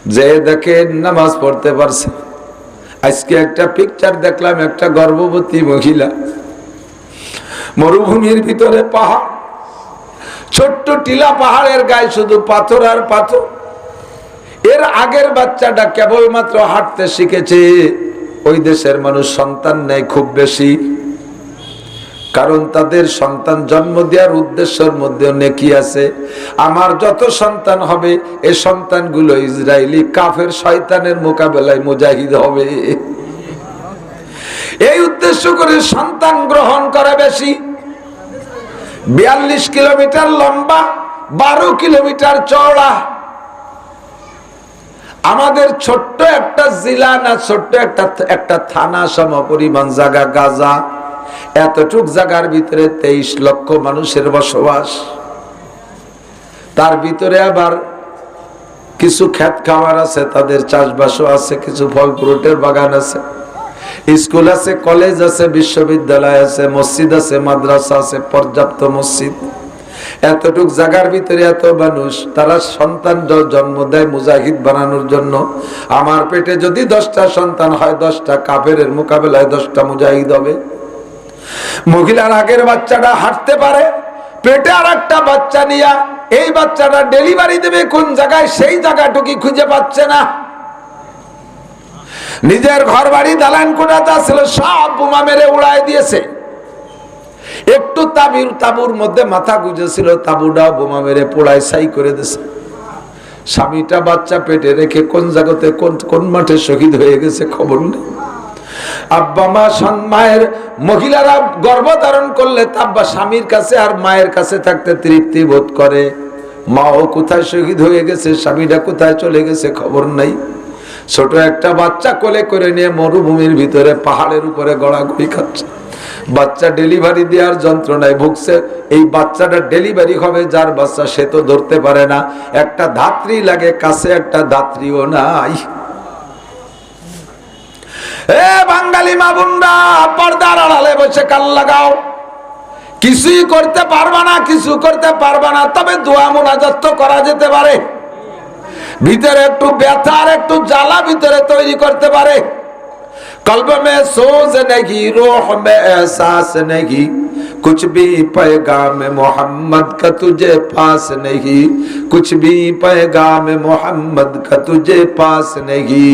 যে দেখেন নামাজ পড়তে পারছে। আজকে একটা পিকচার দেখলাম, একটা গর্ভবতী মহিলা, মরুভূমির ভিতরে পাহাড়, ছোট্ট টিলা পাহাড়ের গায়ে শুধু পাথর আর পাথর। এর আগের বাচ্চাটা কেবলমাত্র হাঁটতে শিখেছে। ওই দেশের মানুষ সন্তান নেই খুব বেশি, কারণ তাদের সন্তান জন্ম দেওয়ার উদ্দেশ্যের মধ্যে নেকি আছে। আমার যত সন্তান হবে এই সন্তানগুলো ইসরায়েলি কাফের শয়তানের মোকাবেলায় মুজাহিদ হবে, এই উদ্দেশ্য করে সন্তান গ্রহণ করে বেশি। 42 কিলোমিটার লম্বা, 12 কিলোমিটার চওড়া। আমাদের ছোট্ট একটা জেলা না, ছোট্ট একটা থানা সম পরিমাণ জায়গা গাজা। এতটুক জায়গার ভিতরে 23 লক্ষ মানুষের বসবাস। তার ভিতরে আবার কিছু ক্ষেত খামার আছে, তাদের চাষবাসও আছে, কিছু ফল ফ্রুটের বাগান আছে, স্কুল আছে, কলেজ আছে, বিশ্ববিদ্যালয় আছে, মসজিদ আছে, মাদ্রাসা আছে, পর্যাপ্ত মসজিদ। এতটুক জায়গার ভিতরে এত মানুষ, তারা সন্তান জন্ম দেয় মুজাহিদ বানানোর জন্য। আমার পেটে যদি 10টা সন্তান হয়, 10টা কাফেরের মোকাবেলায় 10টা মুজাহিদ হবে। মহিলার আগের বাচ্চাটা হাঁটতে পারে, পেটে আর একটা বাচ্চা নিয়া এই বাচ্চাটা ডেলিভারি দেবে কোন জায়গায়, সেই জায়গাটুকু খুঁজে পাচ্ছে না। নিজের ঘর বাড়ি দালান কোঠাতে ছিল, সব বোমা মেরে উড়াই দিয়েছে। একটু তাবুর মধ্যে মাথা গুজেছিল, তাবুটাও বোমা মেরে পোড়াই ছাই করে দিয়েছে। স্বামীটা বাচ্চা পেটে রেখে কোন জায়গাতে কোন মাঠে শহীদ হয়ে গেছে খবর নেই। আব্বা মা মায়ের মহিলারা গর্ভধারণ করলে তাব্বা স্বামীর কাছে আর মায়ের কাছে থাকতে তৃপ্তি বোধ করে। মাও কোথায় শহীদ হয়ে গেছে, স্বামীটা কোথায় চলে গেছে খবর নাই। ছোট একটা বাচ্চা কোলে করে নিয়ে মরুভূমির ভিতরে পাহাড়ের উপরে গড়াগড়ি খাচ্ছে। বাচ্চা ডেলিভারি দেওয়ার যন্ত্রণায় ভুগছে। এই বাচ্চাটা ডেলিভারি হবে যার বাচ্চা, সে তো ধরতে পারে না। একটা ধাত্রী লাগে, কাছে একটা ধাত্রীও নাই। এ বাঙালি মা বোনরা, পর্দার আড়ালে বসে কান লাগাও। কিছুই করতে পারবা না, কিছু করতে পারবা না, তবে দোয়া মুনাজাত তো করা যেতে পারে। ভিতরে একটু ব্যথা আর একটু জ্বালা ভিতরে তৈরি করতে পারে। कल्ब में सोज नहीं, रूह में एहसास नहीं, कुछ भी पैगाम मोहम्मद का तुझे पास नहीं, कुछ भी पैगाम मोहम्मद का तुझे पास नहीं।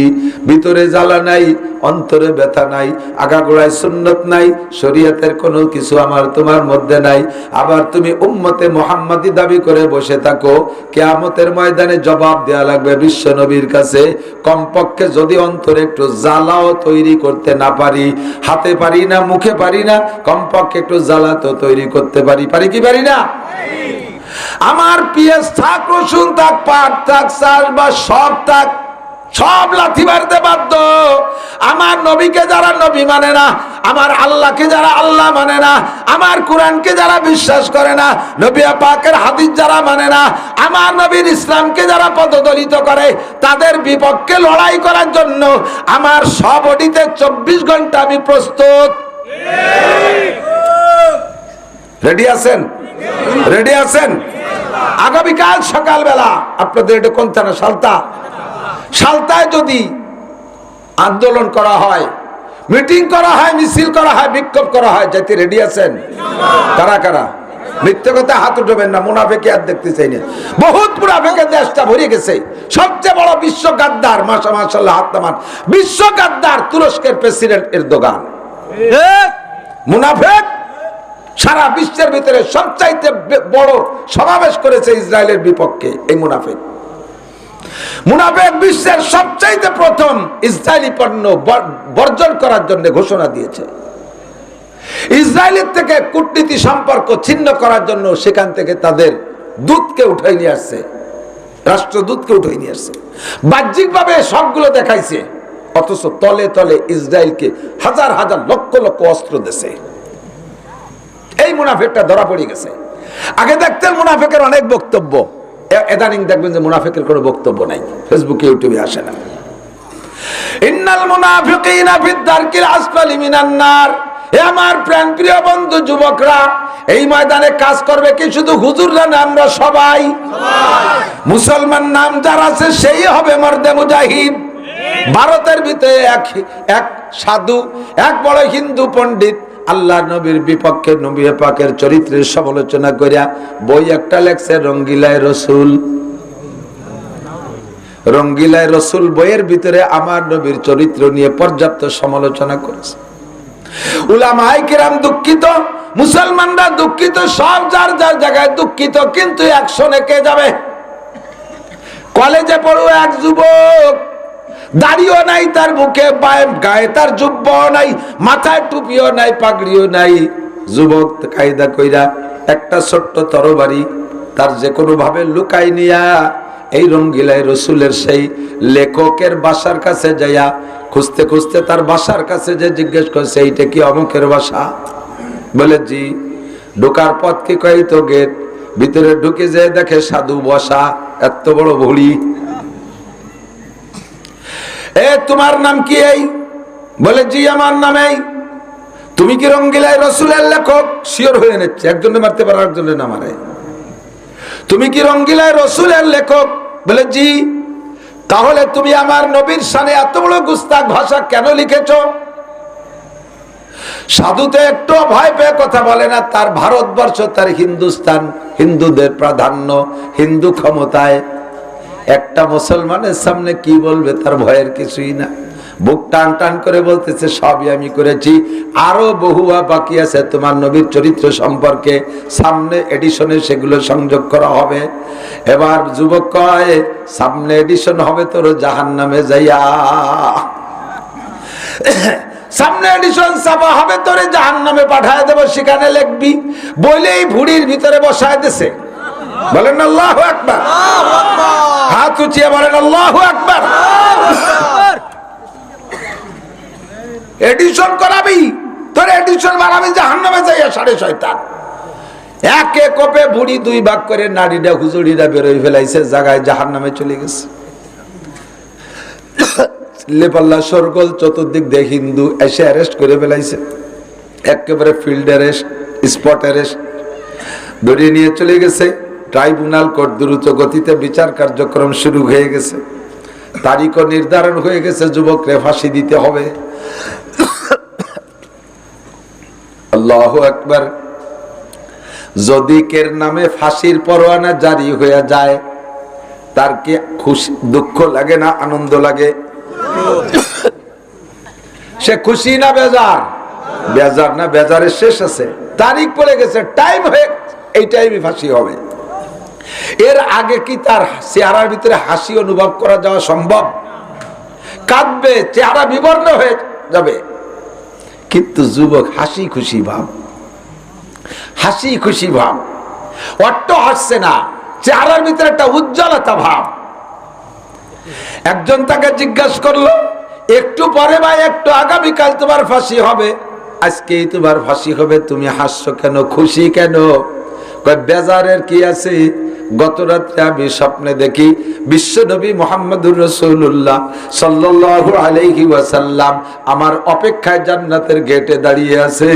ভিতরে জ্বালা নাই, অন্তরে ব্যথা নাই, আগাগোড়ায় সুন্নত নাই, শরীয়তের কোনো কিছু আমার তোমার মধ্যে নাই। আবার তুমি উম্মতে মুহাম্মাদি দাবি করে বসে থাকো। কিয়ামতের ময়দানে জবাব দেয়া লাগবে বিশ্ব নবীর কাছে। কমপক্ষে যদি অন্তরে একটু জ্বালাও তৈরি করতে না পারি, হাতে পারি না, মুখে পারি না, কমপক্ষে একটু জ্বালা তো তৈরি করতে পারি। পারি কি পারি না? আমার পিয়াজ থাক, রসুন থাক, পাট থাক, চাষ বা সব থাক, সব লাথি মারতে বাধ্য। আমার নবীকে যারা নবী মানে না, আমার আল্লাহকে যারা আল্লাহ মানে না, আমার কোরআনকে যারা বিশ্বাস করে না, নবী পাকের হাদিস যারা মানে না, আমার নবীর ইসলামকে যারা পদদলিত করে, তাদের বিপক্ষে লড়াই করার জন্য আমার সবডিতে 24 ঘন্টা আমি প্রস্তুত। রেডি আছেন? রেডি আছেন? আগামীকাল সকালবেলা আপনাদের এটা কোন থানা? সালতা। সালতায় যদি আন্দোলন করা হয়, মিটিং করা হয়, মিছিল করা হয়, বিক্ষোভ করা হয়, যাতে রেডি আছেন? কারা কারা? মিথ্যে কথা হাত উঠবেন না, মুনাফিক আর দেখতে চাই না। বহুত মুনাফিকের দেশটা ভরে গেছে। সবচেয়ে বড় বিশ্ব গাদ্দার, মাশাআল্লাহ হাত নামান, বিশ্ব গাদ্দার তুরস্কের প্রেসিডেন্ট এরদোগান। মুনাফিক সারা বিশ্বের ভিতরে সবচাইতে বড় সমাবেশ করেছে ইসরায়েলের বিপক্ষে। এই মুনাফিক বিশ্বের সবচাইতে প্রথম ইসরায়েলি পণ্য বর্জন করার জন্য ঘোষণা দিয়েছে। ইসরায়েলের থেকে কূটনীতি সম্পর্ক ছিন্ন করার জন্য সেখান থেকে তাদের দূতকে উঠাই নিয়ে আসছে, রাষ্ট্রদূতকে উঠাই নিয়ে আসছে। বাহ্যিকভাবে সবগুলো দেখাইছে, অথচ তলে তলে ইসরায়েলকে হাজার হাজার লক্ষ লক্ষ অস্ত্র দিয়েছে। এই মুনাফিকটা ধরা পড়ে গেছে। আগে দেখতেন মুনাফিকের অনেক বক্তব্য, এদানিং দেখবেন যে মুনাফিকের কোনো বক্তব্য নাই, ফেসবুকে ইউটিউবে আসে না। ইন্নাল মুনাফিকিনা ফিদ দারকিল আসফালি মিনান নার। হে আমার প্রাণ প্রিয় বন্ধু যুবকরা, এই ময়দানে কাজ করবে কি শুধু হুজুররা না, আমরা সবাই মুসলমান নাম যার আছে সেই হবে মর্দে মুজাহিদ। ভারতের ভিতরে এক সাধু, এক বড় হিন্দু পণ্ডিত আল্লাহ নবীর বিপক্ষে নবী পাকের চরিত্রের সমালোচনা করিয়া বই একটা লেখছে, রঙ্গিলায় রসুল। রঙ্গিলায় রসুল বইয়ের ভিতরে আমার নবীর চরিত্র নিয়ে পর্যাপ্ত সমালোচনা করেছে। উলামায়ে কিরাম দুঃখিত, মুসলমানরা দুঃখিত, সব যার যার জায়গায় দুঃখিত, কিন্তু অ্যাকশনে কে যাবে? কলেজে পড়ুয়া এক যুবক, দাড়িও নাই তার বুকে, গায়ে তার জুব্বাও নাই, মাথায় টুপিও নাই, পাগড়িও নাই। যুবক কায়দা কইরা একটা ছোট্ট তরবারি তার যে কোনো ভাবে লুকাই নিয়া এই রঙ্গিলায় রসুলের সেই লেখকের বাসার কাছে যাইয়া খুঁজতে খুঁজতে তার বাসার কাছে যে জিজ্ঞেস করছে, এইটা কি অমুকের বাসা? বলে জি। ঢোকার পথ কি? কই তো গেট। ভিতরে ঢুকে যে দেখে সাধু বসা, এত বড় ভুড়ি। এ তোমার নাম কি? এই। বলে জি আমার নাম এই। তুমি কি রঙ্গিলায় রসুলের লেখক? শিওর হয়ে নিচ্ছে, একজনে মারতে পারে একজনে না মারে। তুমি কি রঙ্গিলায় রসুলের লেখক? বলে জি। তাহলে তুমি আমার নবীর শানে এত বড় গুস্তাখ ভাষা কেন লিখেছো? সাধুতে একটু ভয় পেয়ে কথা বলে না। তার ভারতবর্ষ, তার হিন্দুস্তান, হিন্দুদের প্রাধান্য, হিন্দু ক্ষমতায়, একটা মুসলমানের সামনে কি বলবে তার ভয়ের কিছুই না। বুক টান টান করে বলতেছে, সবই আমি করেছি, আরো বহুয়া বাকি আছে তোমার নবীর চরিত্র সম্পর্কে, সামনে এডিশনে সেগুলো সংযোগ করা হবে। এবার যুবক কয়, সামনে এডিশন হবে তোর জাহান্নামে যাইয়া, সামনে এডিশন ছাপা হবে তোরে জাহান্নামে পাঠায় দেব, সেখানে লিখবি। বলেই ভুড়ির ভিতরে বসায় দিছে। বলেন আল্লাহু আকবার। হাত উঠিয়ে বলেন আল্লাহু আকবার। এডিশন করাবি, তোর এডিশন বানাবি জাহান্নামে যাইয়া, সাড়ে শয়তান। একে কোপে বুড়ি দুই ভাগ করে নারীরা হুজুরিরা বেরোয় ফেলাইছে, জায়গায় জাহান্নামে চলে গেছে। লেপাল্লা সরগোল চতুর্দিক দিয়ে হিন্দু এসে অ্যারেস্ট করে ফেলাইছে, একেবারে ফিল্ড অ্যারেস্ট, স্পট অ্যারেস্ট, ধরিয়ে নিয়ে চলে গেছে। ট্রাইব্যুনাল কোর্ট দ্রুত গতিতে বিচার কার্যক্রম শুরু হয়ে গেছে। তারিখও নির্ধারণ হয়ে গেছে, যুবকরে ফাঁসি দিতে হবে। আল্লাহু আকবার। যদি কের নামে ফাঁসির পরোয়ানা জারি হয়ে যায়, তার কি খুশি, দুঃখ লাগে না আনন্দ লাগে? সে খুশি না বেজার? বেজার না, বেজারের শেষ আছে। তারিখ পড়ে গেছে, টাইম হয়ে, এই টাইমে ফাঁসি হবে। এর আগে কি তার চেহারার ভিতরে হাসি অনুভব করা যাওয়া সম্ভব? কাঁদবে, চেহারা বিবর্ণ হয়ে যাবে। কিন্তু যুবক হাসি খুশি ভাব, হাসি খুশি ভাব, অট্ট হাসছে না, চেহারার ভিতরে একটা উজ্জ্বলতা ভাব। একজন তাকে জিজ্ঞাসা করলো, একটু পরে বা একটু আগামীকাল তোমার ফাঁসি হবে, আজকেই তোমার ফাঁসি হবে, তুমি হাসছো কেন, খুশি কেন? বেজারের কি আছে? গত রাত্রে আমি স্বপ্নে দেখি বিশ্বনবী মুহাম্মদুর রাসূলুল্লাহ সাল্লাল্লাহু আলাইহি ওয়াসাল্লাম আমার অপেক্ষায় জান্নাতের গেটে দাঁড়িয়ে আছে।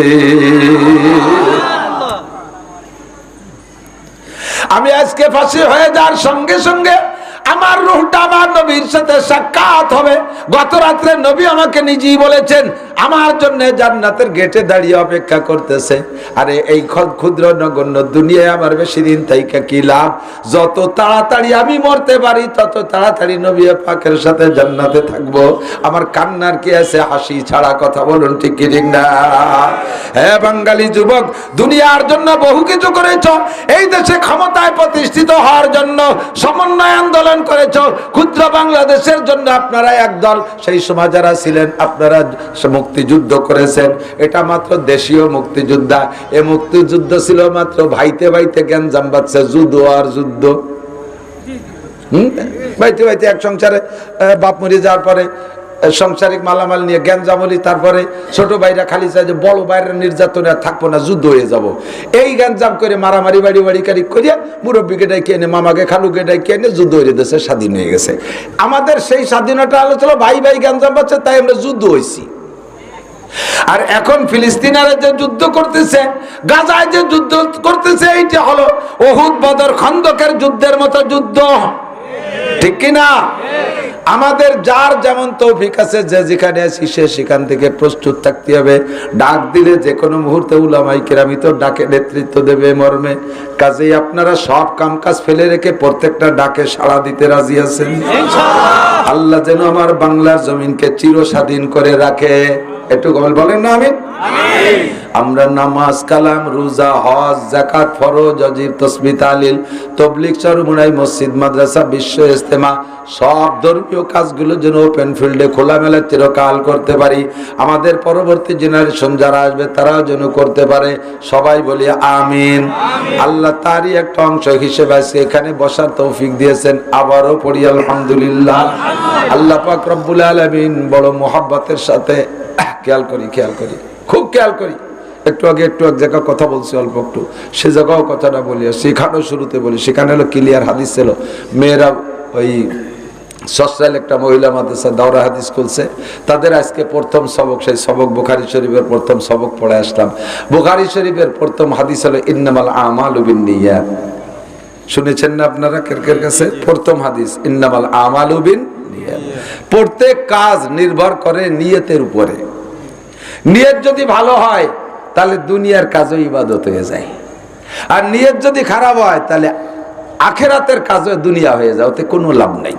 আমি আজকে ফাঁসি হয়ে যাওয়ার সঙ্গে সঙ্গে আমার রূহটা আমার নবীর সাথে সাক্ষাৎ হবে। গত রাত্রে নবী আমাকে নিজেই বলেছেন আমার জন্য জান্নাতের গেটে দাঁড়িয়ে অপেক্ষা করতেছে। আরে এই ক্ষুদ্র নগণ্য দুনিয়ায় আমার বেশি দিন থাইকা কি লাভ? যত তাড়াতাড়ি আমি মরতে পারি তত তাড়াতাড়ি নবী পাকের সাথে জান্নাতে থাকবো। আমার কান্নার কি আছে, হাসি ছাড়া? কথা বলুন ঠিক কি ঠিক না? হ্যাঁ বাঙালি যুবক, দুনিয়ার জন্য বহু কিছু করেছ, এই দেশে ক্ষমতায় প্রতিষ্ঠিত হওয়ার জন্য সমন্বয় আন্দোলন করেছ, ক্ষুদ্র বাংলাদেশের জন্য আপনারা একদল, সেই সময় যারা ছিলেন আপনারা মুক্তিযুদ্ধ করেছেন। এটা মাত্র দেশীয় মুক্তিযোদ্ধা, এ মুক্তিযুদ্ধ ছিল মাত্র ভাইতে ভাইতে গ্যাঞ্জাম বাজছে, যুদ্ধ আর যুদ্ধ। ভাইতে ভাইতে এক সংসারে বাপ মরে যাওয়ার পরে সংসারিক মালামাল নিয়ে গ্যাঞ্জামলি, তারপরে ছোট ভাইরা খালি চাই যে বড় ভাইরা নির্যাতনে থাকবো না, যুদ্ধ হয়ে যাব। এই গ্যাঞ্জাম করে মারামারি বাড়ি বাড়ি কারি করিয়া মুরব্বীকে ডাইকে এনে, মামাকে খালুকে ডাইকে এনে যুদ্ধ হয়ে দেশে স্বাধীন হয়ে গেছে। আমাদের সেই স্বাধীনতা আলোচনা ভাই ভাই গ্যাঞ্জাম পাচ্ছে, তাই আমরা যুদ্ধ হয়েছি। আর এখন ফিলিস্তিনারা যে যুদ্ধ করতেছে, গাজায় যে যুদ্ধ করতেছে, এইটা হলো উহুদ, বদর, খন্দকের যুদ্ধের মতো যুদ্ধ, ঠিক কিনা? আমাদের যার যেমন তৌফিক আছে, যে যেখানে আছি সে সেখান থেকে প্রস্তুত থাকতে হবে। ডাক দিলে যে কোনো মুহূর্তে উলামায়ে কেরামই তো ডাকে নেতৃত্ব দেবে মর্মে। কাজেই আপনারা সব কামকাজ ফেলে রেখে প্রত্যেকটা ডাকে সাড়া দিতে রাজি আছেন? আল্লাহ যেন আমার বাংলার জমিনকে চিরস্বাধীন করে রাখে, একটু বলেন না আমিন। আমরা নামাজ, কালাম, রোজা, হজ, যাকাত, ফরজ, ওয়াজিব, তাসবিহ, তাহলিল, তাবলীগ, চরমুনাই, মসজিদ, মাদ্রাসা, বিশ্ব ইজতেমা, সব ধর্মীয় কাজগুলো যেন ওপেন ফিল্ডে খোলামেলা চিরকাল করতে পারি। আমাদের পরবর্তী জেনারেশন যারা আসবে তারাও যেন করতে পারে। সবাই বলি আমিন। আল্লাহ তারই একটা অংশ হিসেবে আজকে এখানে বসার তৌফিক দিয়েছেন। আবারও পড়ি আলহামদুলিল্লাহ। আল্লাহ পাক রব্বুল আলামিন বড় মোহাব্বতের সাথে, খেয়াল করি খুব খেয়াল করি। একটু আগে এক জায়গায় কথা বলছি, অল্প একটু, সে জায়গাও কথাটা বলি, সেখানেও শুরুতে বলি। সেখানে হলো ক্লিয়ার হাদিস ছিল। মেয়েরা ওই সস্তাল একটা মহিলা মাদ্রাসা দাওরা হাদিস খুলছে, তাদের আজকে প্রথম সবক, সেই সবক বুখারী শরীফের প্রথম সবক পড়ে আসলাম। বুখারী শরীফের প্রথম হাদিস হলো ইন্নামাল আমালু বিন্নিয়াত। শুনেছেন না আপনারা কের কাছে? প্রথম হাদিস ইন্নামাল আমালু বিন্নিয়াত। প্রত্যেক কাজ নির্ভর করে নিয়তের উপরে। নিয়ত যদি ভালো হয় তাহলে দুনিয়ার কাজও ইবাদত হয়ে যায়, আর নিয়ত যদি খারাপ হয় তাহলে আখেরাতের কাজও দুনিয়া হয়ে যায়, ওতে কোনো লাভ নাই।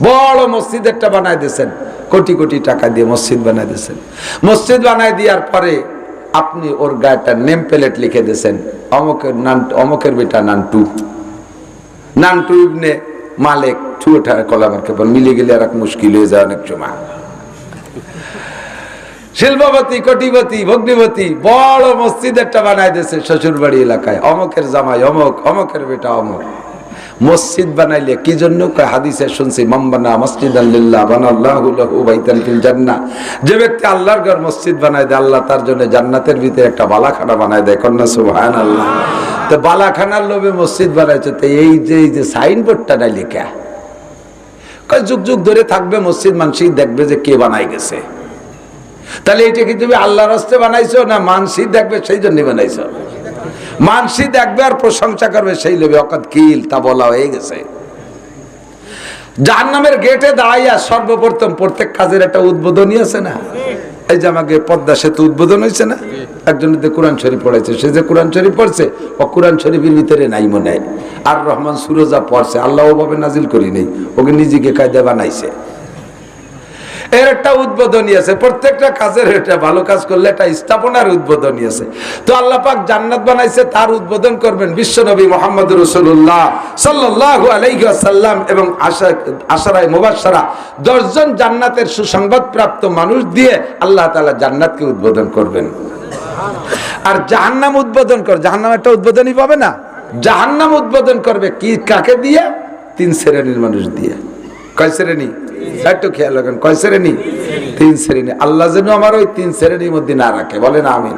বড় মসজিদ একটা বানায় দিয়েছেন, কোটি কোটি টাকা দিয়ে মসজিদ বানায় দিয়েছেন। মসজিদ বানায় দেওয়ার পরে আপনি ওর গায়েটা নেম প্লেট লিখে দিয়েছেন, অমকের বেটা নান্টু ইবনে মালিক ঠুটা কলামারকে মিলে গেলে আর এক মুশকিল হয়ে যায় অনেক সময়। শিল্পপতি, কোটিপতি, ভগ্নিপতি, বড় মসজিদ একটা বানায় দিয়েছে শ্বশুর বাড়ি এলাকায়, অমকের জামাই অমক, অমকের বেটা অমক। মসজিদ বানাইলে কি জন্য? হাদিসে শুনছি, মামবানা মসজিদান লিল্লাহ বানাল্লাহু লাহু বাইতান ফিল জান্নাহ। যে ব্যক্তি আল্লাহর ঘর মসজিদ বানায় দেয়, আল্লাহ তার জন্য জান্নাতের ভিতরে একটা বালাখানা বানায় দেয়। কন্যা সুবহানাল্লাহ। তো বালাখানার লোভে মসজিদ বানাইছে, তো এই যে সাইনবোর্ডটা নাই লেখা, যুগ যুগ ধরে থাকবে মসজিদ, মানুষই দেখবে যে কে বানাই গেছে। তাহলে এটা কি তুমি আল্লাহর রাস্তে বানাইছো, না মানসি দেখবে সেই জন্য বানাইছো? মানসি দেখবে আর প্রশংসা করবে সেই লোভে অকাত কিল, তা বলা হয়ে গেছে। জাহান্নামের গেটে দাঁড়াইয়া সর্বপ্রথম প্রত্যেক কাজের একটা উদ্বোধনী আছে না? এই যে আমাকে পদ্মা সেতু উদ্বোধন হয়েছে না, একজন কোরআন শরীফ পড়াইছে, সে যে কোরআন শরীফ পড়ছে ও কোরআন শরীফের ভিতরে নাই মনে হয়, আর রহমান সুরজা পড়ছে, আল্লাহ ওভাবে নাজিল করি নেই, ওকে নিজেকে কায়দা বানাইছে। এর একটা উদ্বোধনী আছে, প্রত্যেকটা কাজের এটা ভালো কাজ করলে একটা স্থাপনার উদ্বোধনী আছে। তো আল্লাহ পাক জান্নাত বানাইছে, তার উদ্বোধন করবেন বিশ্বনবী মুহাম্মদ রাসূলুল্লাহ সাল্লাল্লাহু আলাইহি ওয়াসাল্লাম এবং আশারায়ে মুবাশশারা 10 জন জান্নাতের সুসংবাদ প্রাপ্ত মানুষ দিয়ে আল্লাহ তাআলা জান্নাতকে উদ্বোধন করবেন। আর জাহান্নাম উদ্বোধন করে, জাহান্নাম একটা উদ্বোধনী পাবে না, জাহান্নাম উদ্বোধন করবে কি কাকে দিয়ে? 3 শ্রেণীর মানুষ দিয়ে। কয় শ্রেণী? একটু খেয়াল রাখেন, কয় শ্রেণী? 3 শ্রেণী। আল্লাহ যেন আমার ওই 3 শ্রেণীর মধ্যে না রাখে, বলেন আমিন।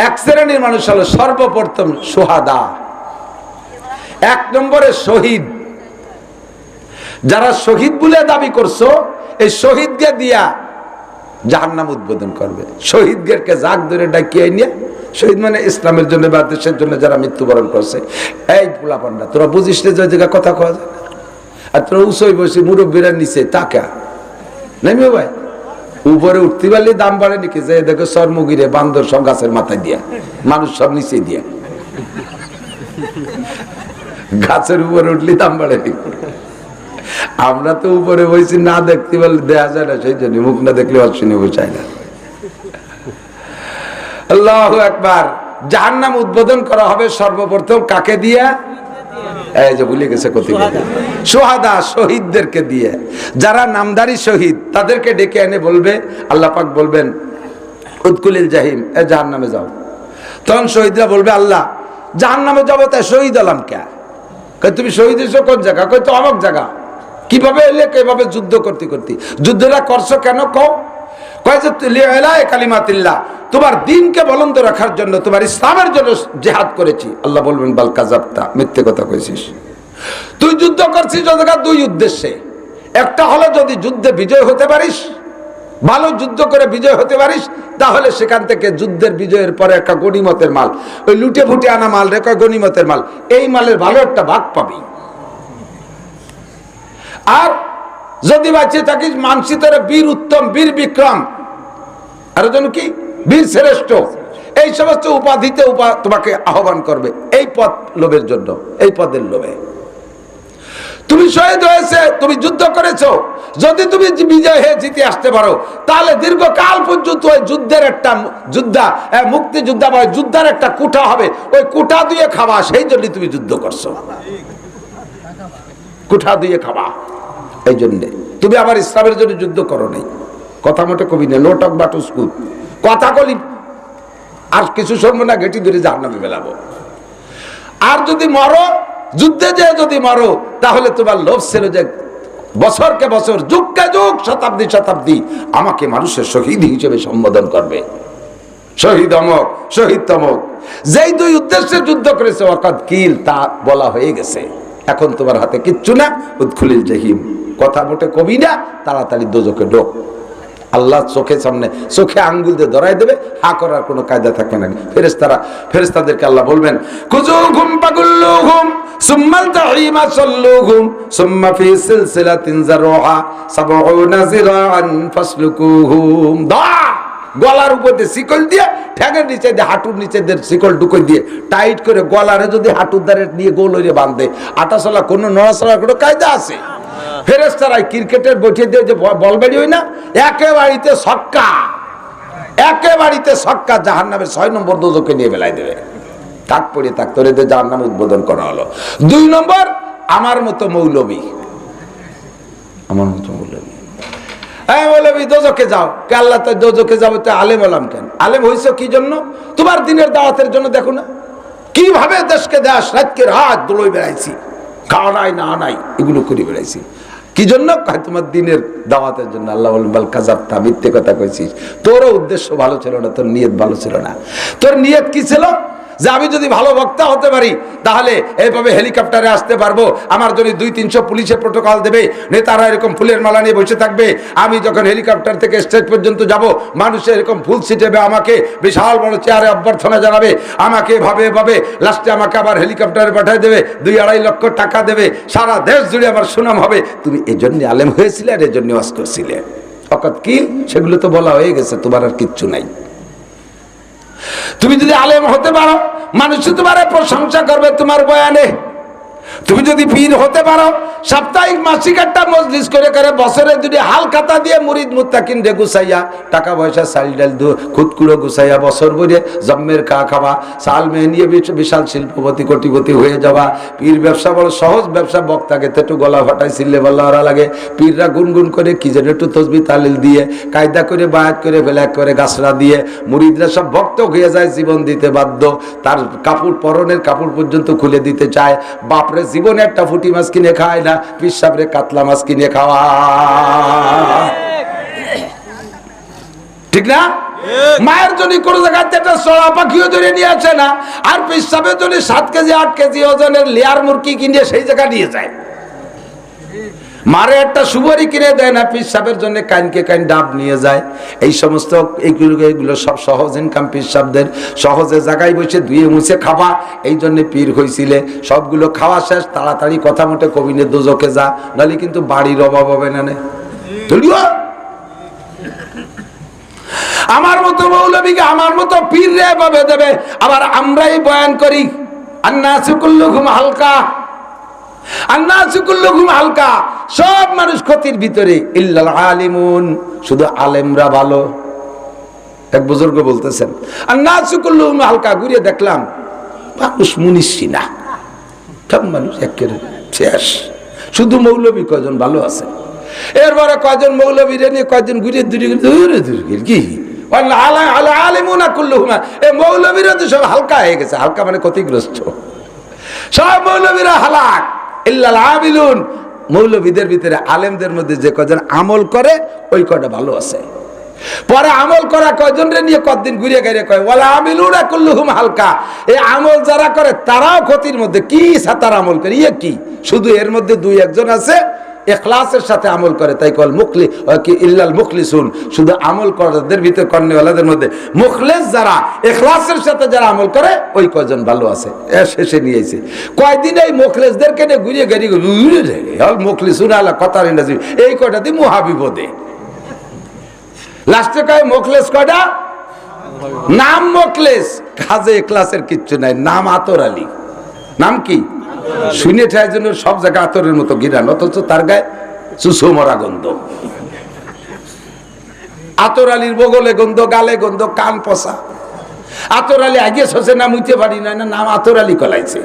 এক শ্রেণীর মানুষ হলো সর্বপ্রথম সুহাদা, 1 নম্বরে শহীদ। যারা শহীদ বলে দাবি করছো, এই শহীদকে দিয়া জাহান্নাম উদ্বোধন করবে। শহীদদেরকে জাগ ধরে ডাকিয়ে নিয়ে, শহীদ মানে ইসলামের জন্য বা দেশের জন্য যারা মৃত্যুবরণ করছে, এই পোলাপান্ডা তোরা বুঝিস না যে জায়গা কথা কওয়া যায় না, আর তোরা উঁচুই বসে মুরব্বীরা নিচে টাকা নেমে ভাই উপরে উঠতে পারলে দাম বাড়ে নাকি? যে দেখো সরমুগিরে বান্দর সব গাছের মাথায় দিয়া, মানুষ সব নিচে দিয়া, গাছের উপরে উঠলে দাম বাড়ে নাকি? আমরা তো উপরে বসে না দেখতে পারলে দেখা যায় না, সেই জন্য মুখ না দেখলে অশ্বিনী বোঝায় না। আল্লাহু আকবার। জাহান্নাম উদ্বোধন করা হবে সর্বপ্রথম কাকে দিয়া? এই যে ভুলে গেছে কত, সুহাদা, শহীদদেরকে দিয়ে। যারা নামদারি শহীদ তাদেরকে ডেকে এনে বলবে, আল্লাহ পাক বলবেন উদকুলিল জাহিম, এ জাহান্নামে যাও। তখন শহীদরা বলবে, আল্লাহ জাহান্নামে যাবো, তাই শহীদ হলাম কে? কই তুমি শহীদ হয়েছো কোন জায়গা? কই তো অমুক জায়গা। কিভাবে এলে? কিভাবে যুদ্ধ করতে করতে। যুদ্ধটা করছো কেন কও? কয় যে লিআলাই কালিমাতিল্লাহ, তোমার দ্বীনকে বলন্দ রাখার জন্য, তোমার ইসলামের জন্য জিহাদ করেছি। আল্লাহ বলবেন বাল কাযাবতা, মিথ্যে কথা কইছিস। তুই যুদ্ধ করছিস দুই উদ্দেশ্যে, একটা হলো যদি যুদ্ধে বিজয় হতে পারিস, ভালো যুদ্ধ করে বিজয় হতে পারিস, তাহলে সেখান থেকে যুদ্ধের বিজয়ের পরে একটা গনিমতের মাল, ওই লুটে ফুটে আনা মাল রেখে গনিমতের মাল, এই মালের ভালো একটা ভাগ পাবি। আর যদি বাঁচিয়ে থাকিস মানসিতরে বীর উত্তম, বীর বিক্রম, আর যেন কি বীর শ্রেষ্ঠ, এই সমস্ত উপাধিতে তোমাকে আহ্বান করবে এই পদ লোভের জন্য, এই পদের লোভে। তুমি শহীদ হয়েছে, তুমি যুদ্ধ করেছো, যদি তুমি বিজয় হয়ে জিতে আসতে পারো, তাহলে দীর্ঘকাল পর্যন্ত ওই যুদ্ধের একটা মুক্তিযোদ্ধা বা যুদ্ধার একটা কুঠা হবে, ওই কুঠা দিয়ে খাওয়া, সেই জন্য তুমি যুদ্ধ করছো, কুঠা দিয়ে খাওয়া, এই জন্যে তুমি আবার ইসলামের জন্য যুদ্ধ করো নাই। কথা মতো কবি না, নো টক বাট স্কুল, কথা কলি আর কিছু শুনবো না, ঘেটি ধরে জাহান্নামে ফেলাবো। আর যদি মরো যুদ্ধে যে যদি মরো, তাহলে তোমার লোভ ছিল যে বছরকে বছর, যুগকে যুগ, শতাব্দী শতাব্দী আমাকে মানুষের শহীদ হিসেবে সম্বোধন করবে, শহীদ অমক, শহীদ তমক। যেই দুই উদ্দেশ্যে যুদ্ধ করেছে ওয়াকাদ কিল, তা বলা হয়ে গেছে। এখন তোমার হাতে কিচ্ছু না, উদখুলিল জাহিম, কথা মোটে কবি না, তাড়াতাড়ি দোজখে ঢোক। আল্লাহ চোখের সামনে চোখে আঙ্গুল দিয়ে ধরাই দেবে, হা করার কোনো কায়দা থাকবে না। ফেরেশতাদেরকে আল্লাহ বলবেন, খুযুহুম ফাগুল্লুহুম সুম্মাল জাহিমা সাল্লুহুম সুম্মা ফি সিলসিলাতিন যারউহা ৭০ যিরাআন ফাসলুকুহুম। গলার উপর দিয়ে শিকল দিয়ে, ঠ্যাঙের নিচে দিয়ে, হাঁটুর নিচে দিয়ে শিকল ঢুকে দিয়ে টাইট করে গলারে যদি হাঁটুর দ্বারে নিয়ে গোল হয়ে বাঁধে, আটা চলা কোনো নড়াচড়ার কোনো কায়দা আছে? ফেরেশতারা ক্রিকেটের বসিয়ে দিয়ে যে বল বেরি হয় না, একেবারেতে ছক্কা, একেবারেতে ছক্কা, জাহান্নামের ৬ নম্বর দোজখে নিয়ে বেলায় দেবে। থাক পড়ে থাক, তোর এদের জাহান্নাম উদ্বোধন করা হলো। ২ নম্বর, আমার মতো মৌলবী, আমার মতো মৌলবী, মৌলবী দোজখে যাও, কে আল্লাহ তো দোজখে যাবো, তো আলেম হলাম কেন? আলেম হয়েছে কি জন্য? তোমার দিনের দাওয়াতের জন্য। দেখো না কিভাবে দেশকে দেশ, রাতকে রাত দোলই বেড়াইছি, খাওয়া নাই না নাই এগুলো করে বেড়াইছি, কি জন্য? তোমার দিনের দাওয়াতের জন্য। আল্লাহ বলেন, বাল কাযাবতা, মিথ্যে কথা কইছিস, তোরও উদ্দেশ্য ভালো ছিল না, তোর নিয়ত ভালো ছিল না। তোর নিয়ত কি ছিল? যে আমি যদি ভালো বক্তা হতে পারি, তাহলে এইভাবে হেলিকপ্টারে আসতে পারবো, আমার জন্য ২০০-৩০০ পুলিশের প্রোটোকল দেবে, নেতারা এরকম ফুলের মালা নিয়ে বসে থাকবে, আমি যখন হেলিকপ্টার থেকে স্টেজ পর্যন্ত যাব, মানুষের এরকম ফুল ছিটাবে, আমাকে বিশাল বড় চেয়ারে অভ্যর্থনা জানাবে, আমাকে এভাবে এভাবে লাস্টে আমাকে আবার হেলিকপ্টারে পাঠিয়ে দেবে, ২-২.৫ লক্ষ টাকা দেবে, সারা দেশ জুড়ে আমার সুনাম হবে। তুমি এই জন্য আলেম হয়েছিলে আর এই জন্য ওয়াজ করছিলে। ওয়াকাদ কিল, সেগুলো তো বলা হয়ে গেছে, তোমার আর কিচ্ছু নাই। তুমি যদি আলেম হতে পারো, মানুষ তোমার প্রশংসা করবে তোমার বয়ানে। তুমি যদি পীর হতে পারো, সাপ্তাহিক মাসিক একটা মজলিস করে করে বছরে দুটি হাল খাতা দিয়ে মুরিদ মুত্তাকিন রে গুছাইয়া, টাকা পয়সা চাল ডাল খুদকুড়ো গুছাইয়া বছর ভরে জম্মের খাওয়া, চাল মেয়ে নিয়ে বিশাল শিল্পপতি কোটিপতি হয়ে যাওয়া। পীর ব্যবসা বড় সহজ ব্যবসা, বক্তাকে তো একটু গলা ফাটাই ছিললে বলা ওরা লাগে, পীররা গুনগুন করে কি যেন একটু তসবি তালিল দিয়ে, কায়দা করে বায়াত করে ব্ল্যাক করে গাছরা দিয়ে, মুরিদরা সব ভক্ত হয়ে যায়, জীবন দিতে বাধ্য, তার কাপড় পরনের কাপড় পর্যন্ত খুলে দিতে চায়। বাপরে জীবনে একটা ফুটি মাছ কিনে খায় না, পিসাবরে কাতলা মাছ কিনে খাওয়া, ঠিক না? মায়ের জন্য কোনো জায়গাতে একটা চড়া পাখিও ধরে নিয়ে আসে না, আর পিসাবের জন্য 7 কেজি 8 কেজি ওজনের লেয়ার মুরগি কিনে সেই জায়গা নিয়ে যায়। মারে একটা সুপারি কিনে দেয় না, পিসাবের জন্য কাইনকে কাইন ডাব নিয়ে যায়। এই সমস্ত এইগুলো সব সহজ ইনকাম পিসাবদের, সহজে জায়গায় বসে ধুয়ে মুছে খাওয়া, এই জন্য পীর হয়েছিলে। সবগুলো খাওয়া শেষ, তাড়াতাড়ি কথা মতো কবিনে দোজখে যা, নাহলে কিন্তু বাড়ির অভাব হবে না। আমার মতো মৌলবীকে আমার মতো পীর রে ভাবে দেবে। আবার আমরাই বয়ান করি, আন্নাসু কুল্লুহুম হালকা, আন্নাসু কুল্লুহুম হালকা, সব মানুষ ক্ষতির ভিতরে, ইল্লাল আলিমুন, শুধু আলেমরা ভালো। এক বুজুর্গ বলতেছেন, আন্নাসু কুল্লুহুম হালকা, ঘুরে দেখলাম মানুষ মুনিশি না, সব মানুষ একেবারে শেষ, শুধু মৌলবী কয়জন ভালো আছে। এরপরে কয়জন মৌলবীরে নিয়ে কয়জন ঘুরে দূরে কি মৌলবীরা তো সব হালকা হয়ে গেছে। হালকা মানে ক্ষতিগ্রস্ত, সব মৌলবীরা হালাক ইল্লাল আমিলুন। মৌলবীদের ভিতরে আলেমদের মধ্যে যে কয়জন আমল করে ওই কয়টা ভালো আছে। পরে আমল করা কয়জন রে নিয়ে কতদিন ঘুরে গেড়ে কয় ওয়ালা আমিলুনা কুল্লুহুম হালকা, এই আমল যারা করে তারাও ক্ষতির মধ্যে। কি সাতার আমল করে, ইয়ে কি, শুধু এর মধ্যে 2-1 জন আছে ইখলাসের সাথে আমল করে, তাই কল মুখলি কি ইল্লাল মুখলিসুন, শুধু আমল করাদের ভিতরে কর্নেওয়ালাদের মধ্যে মুখলেস যারা, ইখলাসের সাথে যারা আমল করে ওই কয়জন ভালো আছে। শেষে নিয়েছে কয়দিন এই মুখলেসদেরকে নিয়ে ঘুরিয়ে গাড়ি মুখলিসুন আলা কথা এই কয়টা দিয়ে মহাবিপদে। লাস্টে কয় মুখলেস কয়টা, নাম মুখলেস, কাজে ইখলাসের কিচ্ছু নাই, নাম আতর আলী। নাম কি শুনে ঠায় জন্য সব জায়গায় আতরের মতো গিরান, অথচ তার গায়ে চুষো মরা গন্ধ। আতর আলীর বগলে গন্ধ, গালে গন্ধ, কান পচা। আতর আলী আগে শোষে নাম উঠতে পারি না, নাম আতর আলী কলাইছে।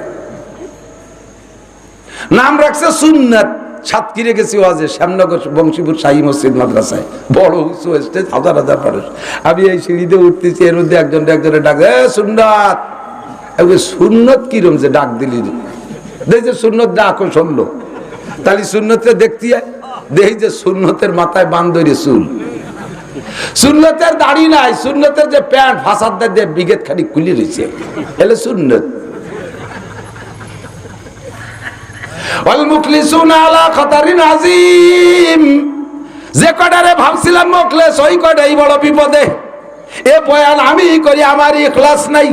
নাম রাখছে সুন্নাত। সাতক্ষীরে গেছি ওয়াজে, শ্যামনগর বংশীপুর শাহী মসজিদ মাদ্রাসায়, বড় উঁচু স্টেজ, হাজার হাজার মানুষ। আমি এই সিঁড়িতে উঠতেছি, এর মধ্যে একজনে ডাক, সুন্নাত। সুন্নত কিরম যে ডাক দিলি, দেখছে সুন্নত ডাকও শুনলো, তাহলে সুন্নতটা দেখতে দেখি যে সুন্নতের মাথায় বান্দরে চুল, সুন্নতের দাড়ি নাই, সুন্নতের যে প্যান্ট ফাঁসাদ দিয়ে বিগেত খানি খুলে রয়েছে, এলে সুন্নত। যে কটারে ভাবছিলাম মুখলেস, ওই কটাই বড় বিপদে। এ বয়ান আমি করি, আমার ইখলাস নাই,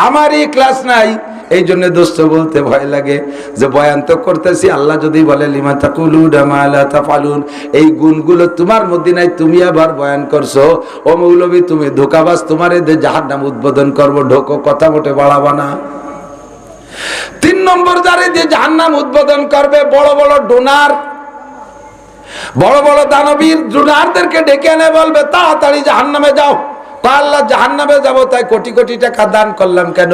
আমার ইখলাস নাই। এই জন্য দোস্ত বলতে ভয় লাগে যে বয়ান তো করতেছি, আল্লাহ যদি বলে লিমা তাকুলুনা মা লা তাফালুন, এই গুণগুলো তোমার মধ্যে নাই, তুমি আবার বয়ান করছো, ও মৌলবী তুমি ধোঁকাবাজ, তোমারে জাহান্নাম উদ্বোধন করবো, ঢোকো, কথা মোটে বাড়াবা না। 3 নম্বর যারে দিয়ে জাহান্নাম উদ্বোধন করবে বড় বড় ডোনার, বড় বড় দানবীর ডোনারদেরকে ডেকে এনে বলবে তাড়াতাড়ি জাহান্নামে যাও। আল্লাহ জাহান্নামে যাবো, তাই কোটি কোটি টাকা দান করলাম কেন?